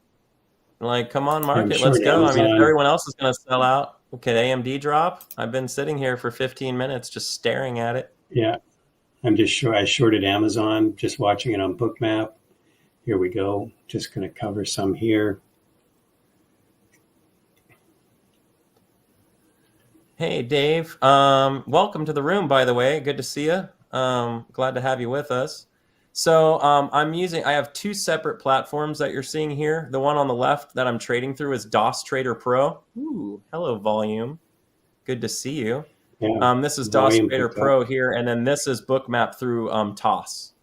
Like, come on, I'm market, let's short go. I mean, if Amazon. everyone else is gonna sell out, could AMD drop? I've been sitting here for 15 minutes just staring at it. Yeah. I'm just sure I shorted Amazon, just watching it on Bookmap. Here we go. Just going to cover some here. Hey, Dave. Welcome to the room, by the way. Good to see you. Glad to have you with us. So I have two separate platforms that you're seeing here. The one on the left that I'm trading through is DOS Trader Pro. Ooh, hello, Volume. Good to see you. Yeah, This is DOS volume Trader picked up. Pro here, and then this is Bookmap through TOS.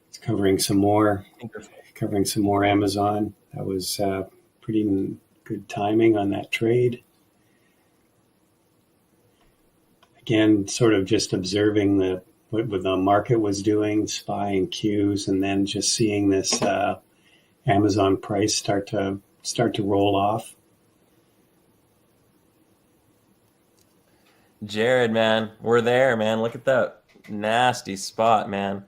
It's covering some more Amazon. That was pretty good timing on that trade. Again, sort of just observing what the market was doing, SPY and Qs, and then just seeing this Amazon price start to roll off. Jared, man, we're there, man. Look at that nasty spot, man.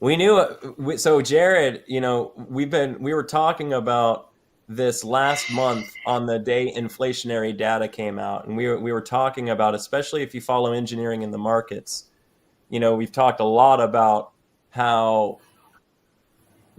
We knew so Jared, we were talking about this last month on the day inflationary data came out, and we were talking about, especially if you follow engineering in the markets, we've talked a lot about how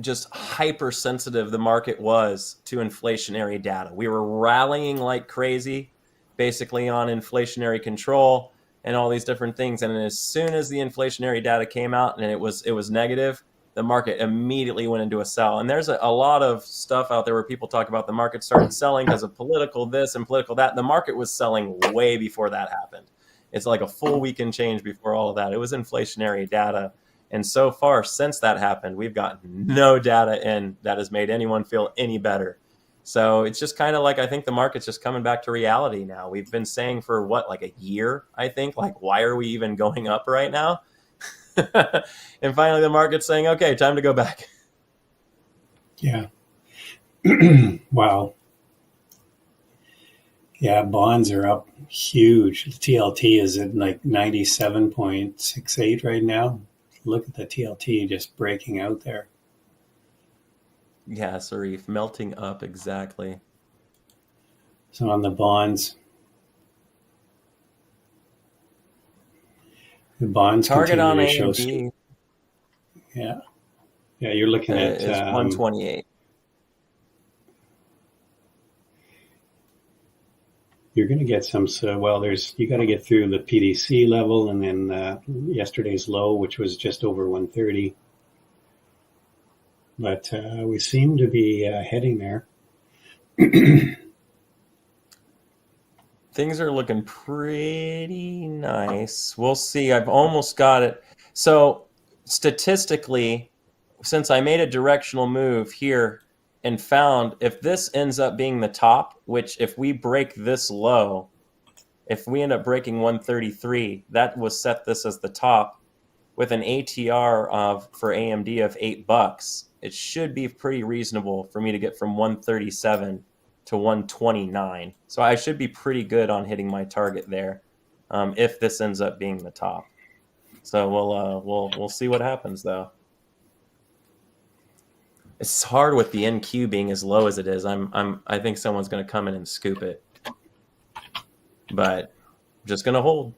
just hypersensitive the market was to inflationary data. We were rallying like crazy, basically on inflationary control and all these different things. And as soon as the inflationary data came out and it was negative, the market immediately went into a sell. And there's a lot of stuff out there where people talk about the market started selling because of political this and political that. The market was selling way before that happened. It's like a full weekend change before all of that. It was inflationary data. And so far, since that happened, we've got no data in that has made anyone feel any better. So it's just kind of like, I think the market's just coming back to reality now. We've been saying for like a year, I think, like, why are we even going up right now? And finally the market's saying, okay, time to go back. Yeah. Wow. Yeah, bonds are up huge. The TLT is at like 97.68 right now. Look at the TLT just breaking out there. Yeah, Sarif, melting up, exactly. So on the bonds, the bonds target on continue to show. AMD. Yeah, you're looking at is 128. You're going to get some. So, well, you got to get through the PDC level, and then yesterday's low, which was just over 130. But we seem to be heading there. Things are looking pretty nice. We'll see. I've almost got it. So statistically, since I made a directional move here and found if this ends up being the top, which if we break this low, if we end up breaking 133, that will set this as the top with an ATR for AMD of $8. It should be pretty reasonable for me to get from 137 to 129. So I should be pretty good on hitting my target there if this ends up being the top. So we'll see what happens though. It's hard with the NQ being as low as it is. I think someone's going to come in and scoop it. But I'm just going to hold.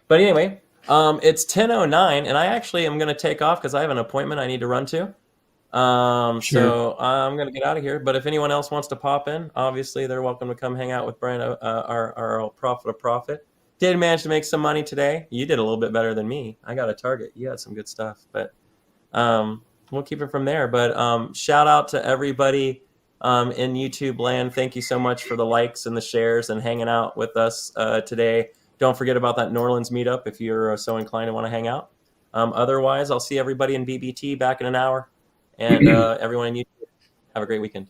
But anyway, it's 10:09 and I actually am going to take off because I have an appointment I need to run to. Sure. So I'm going to get out of here. But if anyone else wants to pop in, obviously they're welcome to come hang out with Brian, our Profit of Profit. Did manage to make some money today. You did a little bit better than me. I got a target. You had some good stuff. But we'll keep it from there. But shout out to everybody in YouTube land. Thank you so much for the likes and the shares and hanging out with us today. Don't forget about that New Orleans meetup if you're so inclined to want to hang out. Otherwise, I'll see everybody in BBT back in an hour. And everyone in YouTube, have a great weekend.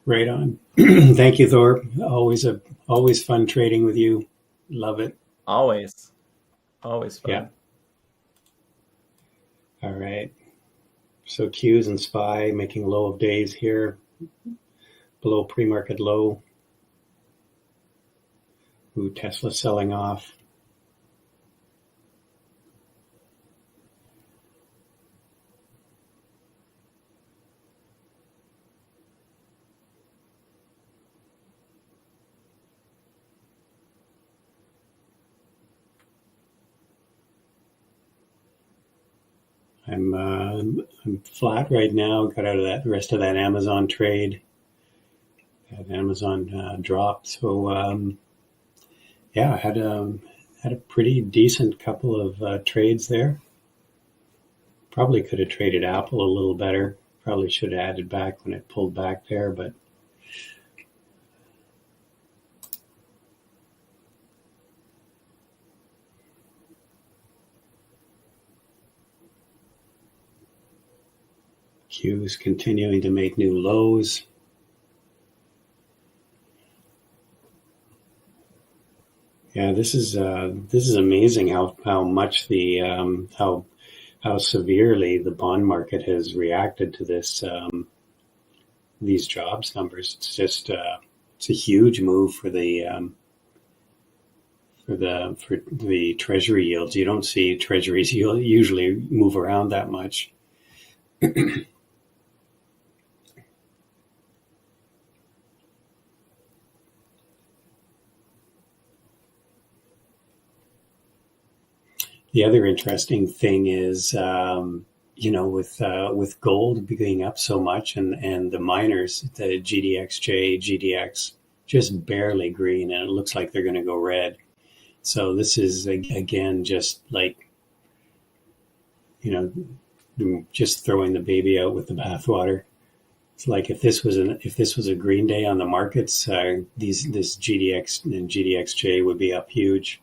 Right on. Thank you, Thor. Always fun trading with you. Love it. Always fun. Yeah. All right. So Qs and SPY making low of days here, below pre-market low. Ooh, Tesla selling off. I'm flat right now. Got out of that rest of that Amazon trade. That Amazon drop. So I had a pretty decent couple of trades there. Probably could have traded Apple a little better. Probably should have added back when it pulled back there, but Q's continuing to make new lows. Yeah, this is amazing how much the how severely the bond market has reacted to this these jobs numbers. It's just it's a huge move for the treasury yields. You don't see treasuries usually move around that much. the other interesting thing is, with gold being up so much and the miners, the GDXJ, GDX, just barely green, and it looks like they're going to go red. So this is again just like, just throwing the baby out with the bathwater. It's like if this was a green day on the markets, this GDX and GDXJ would be up huge.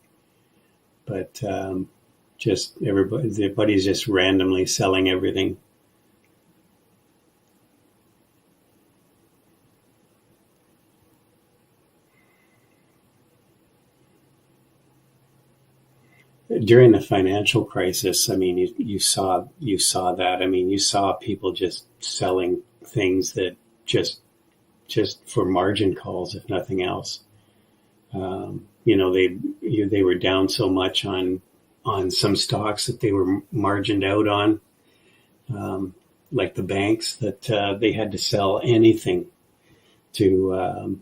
But just everybody's just randomly selling everything. During the financial crisis, I mean, you saw that. I mean, you saw people just selling things that just for margin calls, if nothing else. They were down so much on some stocks that they were margined out on, like the banks, that they had to sell anything to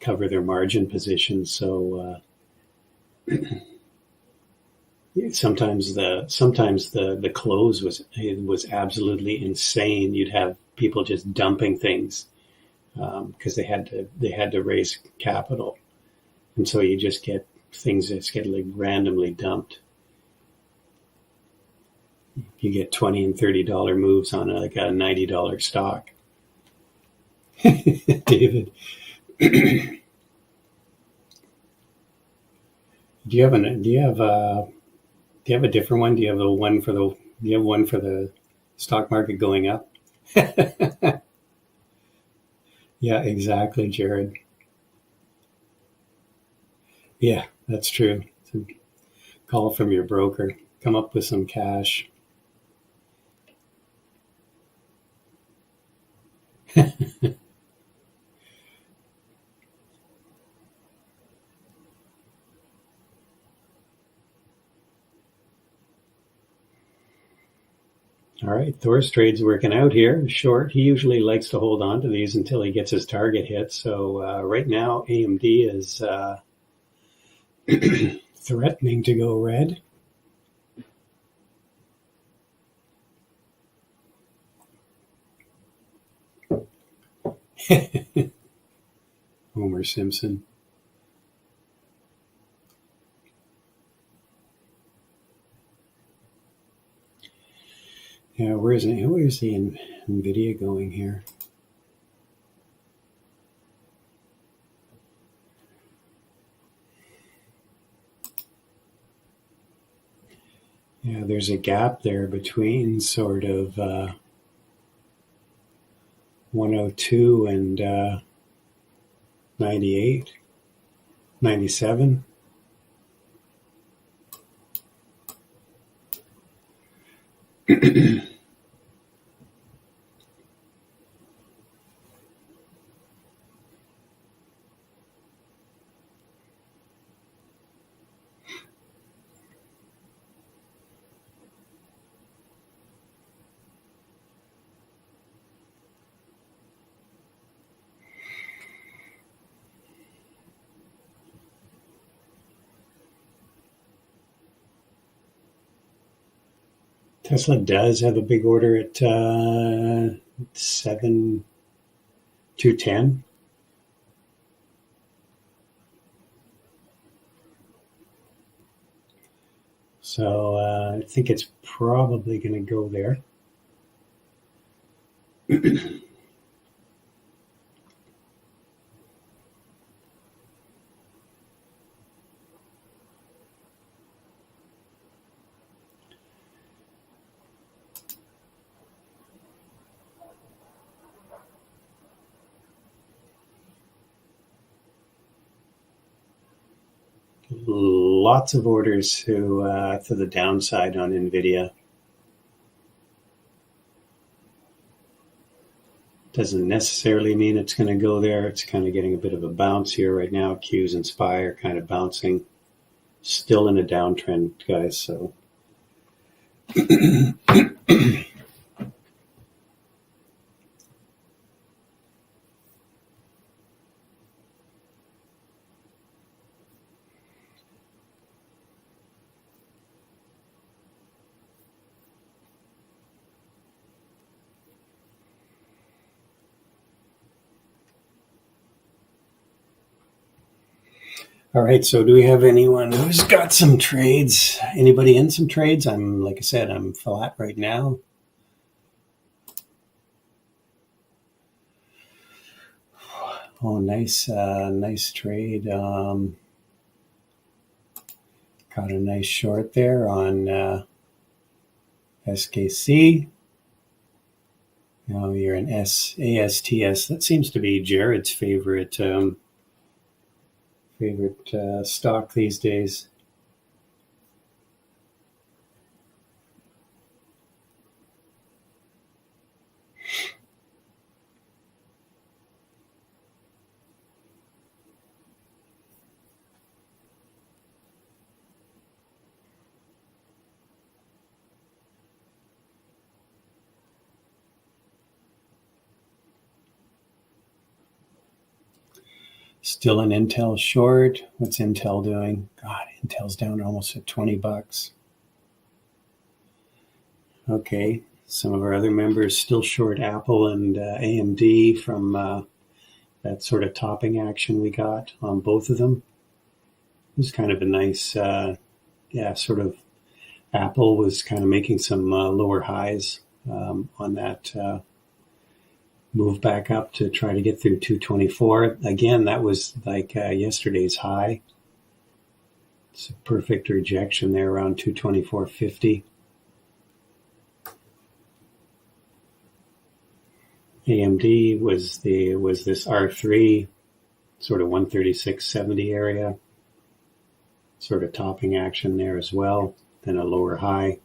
cover their margin positions. So sometimes the close was absolutely insane. You'd have people just dumping things because they had to raise capital, and so you just get things that get like randomly dumped. You get $20 and $30 moves on like a $90 stock. David, do you have a different one? Do you have one for the stock market going up? Yeah, exactly, Jared. Yeah, that's true. So call from your broker. Come up with some cash. All right, Thor's trade's working out here. Short. He usually likes to hold on to these until he gets his target hit. So right now, AMD is threatening to go red. Homer Simpson. Yeah, where's the NVIDIA going here? Yeah, there's a gap there between sort of 102 and 98, 97. Tesla does have a big order at 7,210. So I think it's probably going to go there. Lots of orders to the downside on NVIDIA. Doesn't necessarily mean it's going to go there. It's kind of getting a bit of a bounce here right now. Qs and SPY are kind of bouncing. Still in a downtrend, guys. So All right. So do we have anyone who's got some trades? Anybody in some trades? Like I said, I'm flat right now. Oh, nice trade. Got a nice short there on SKC. Now you're in ASTS. That seems to be Jared's favorite stock these days. Still an Intel short. What's Intel doing? God, Intel's down almost at $20. Okay, some of our other members still short Apple and AMD from that sort of topping action we got on both of them. It was kind of a nice, sort of Apple was kind of making some lower highs on that move back up to try to get through 224. Again, that was like yesterday's high. It's a perfect rejection there around 224.50. AMD was this R3 sort of 136.70 area, sort of topping action there as well, then a lower high.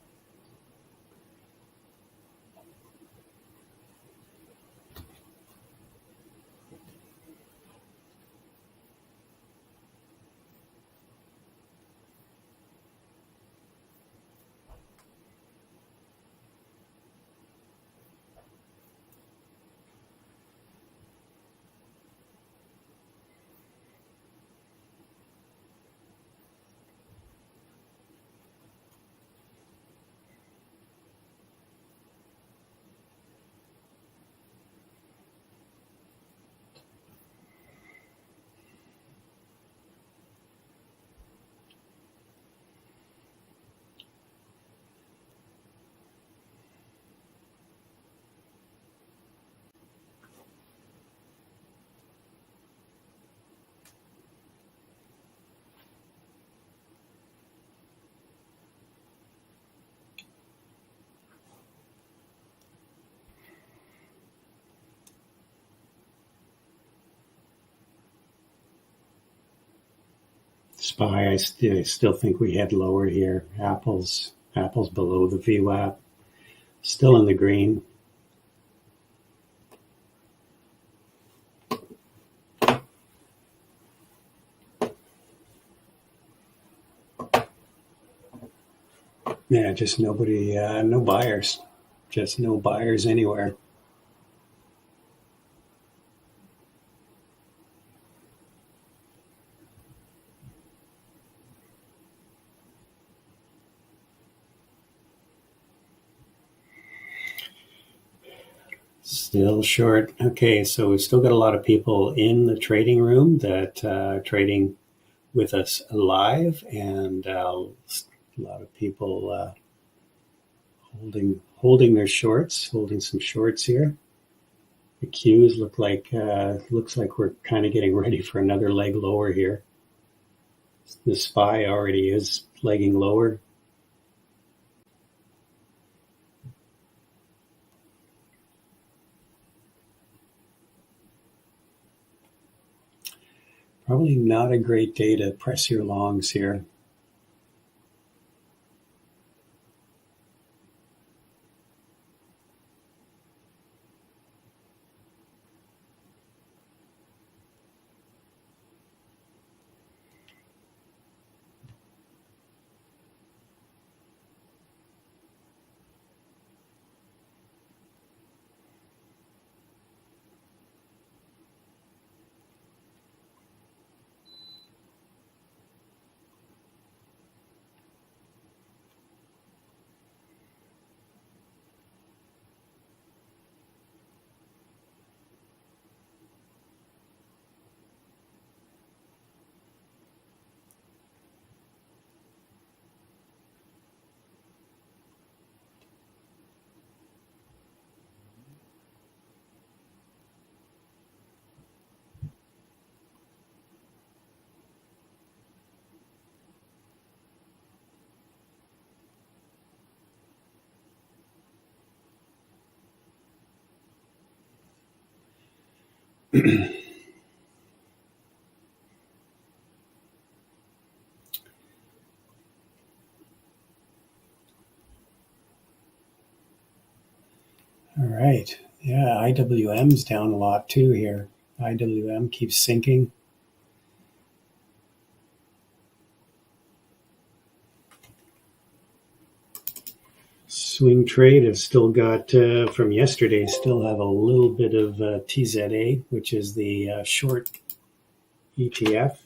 SPY, I still think we head lower here. Apple's below the VWAP, still in the green. Yeah, just nobody, no buyers, just no buyers anywhere. Still short. Okay, so we've still got a lot of people in the trading room that trading with us live, and a lot of people holding their shorts, holding some shorts here. The Qs looks like we're kind of getting ready for another leg lower here. The SPY already is legging lower. Probably not a great day to press your longs here. All right. Yeah, IWM's down a lot too here. IWM keeps sinking. Swing trade has still got, from yesterday, still have a little bit of TZA, which is the short ETF.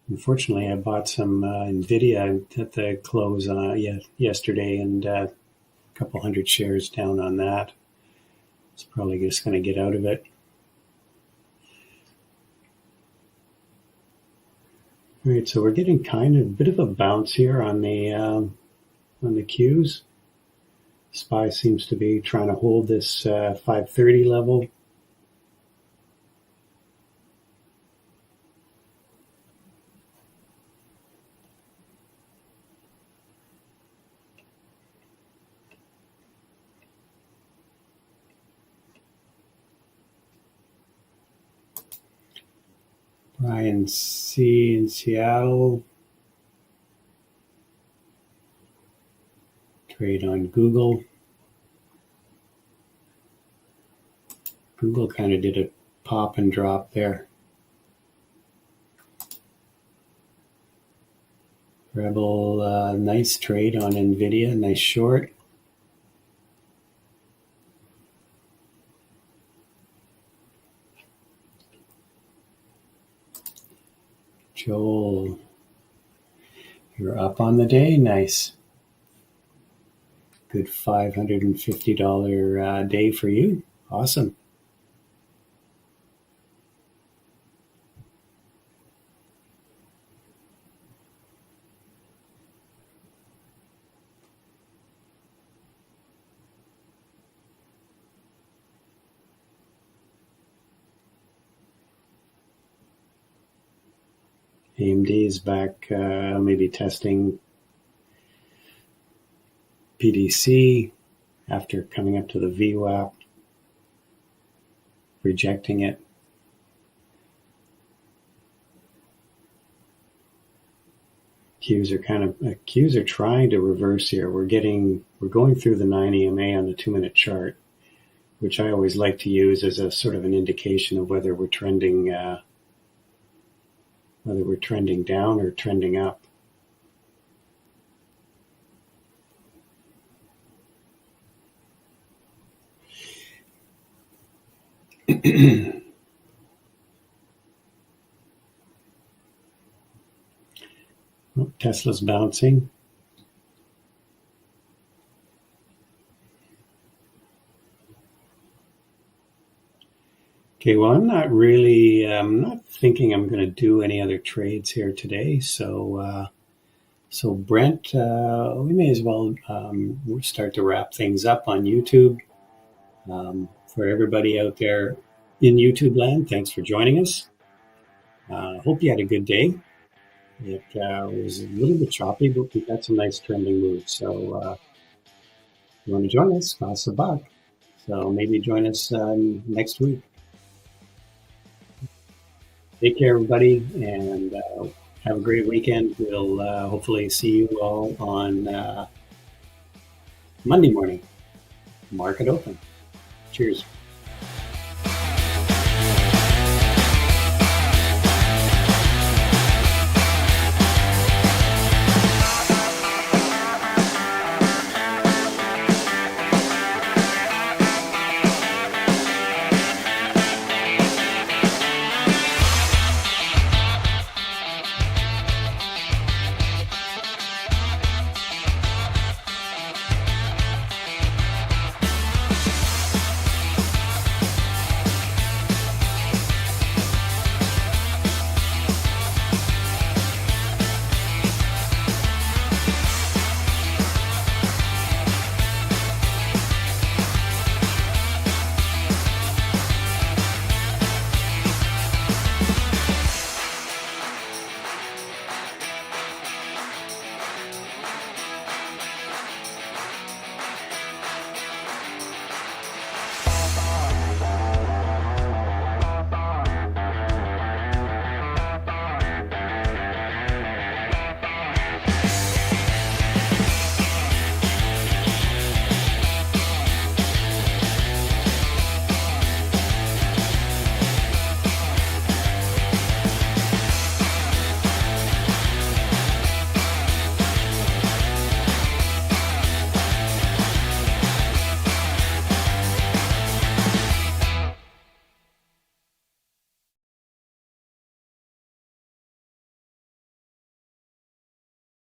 Unfortunately, I bought some NVIDIA at the close yesterday, and a couple hundred shares down on that. It's probably just going to get out of it. All right, so we're getting kind of a bit of a bounce here on the Qs. SPY seems to be trying to hold this 530 level. Brian C. in Seattle. Trade on Google. Google kind of did a pop and drop there. Rebel, nice trade on NVIDIA, nice short. Joel, you're up on the day, nice. Good $550 day for you, awesome. AMD is back, maybe testing PDC after coming up to the VWAP, rejecting it. Qs are trying to reverse here. We're going through the 9 EMA on the 2-minute chart, which I always like to use as a sort of an indication of whether we're trending down or trending up. Oh, Tesla's bouncing. Okay, well, I'm not thinking I'm going to do any other trades here today. So Brent, we may as well start to wrap things up on YouTube. For everybody out there in YouTube land, thanks for joining us. Hope you had a good day. It was a little bit choppy, but we got some nice trending moves. So if you want to join us, toss a buck. So maybe join us next week. Take care, everybody, and have a great weekend. We'll hopefully see you all on Monday morning. Market open. Cheers.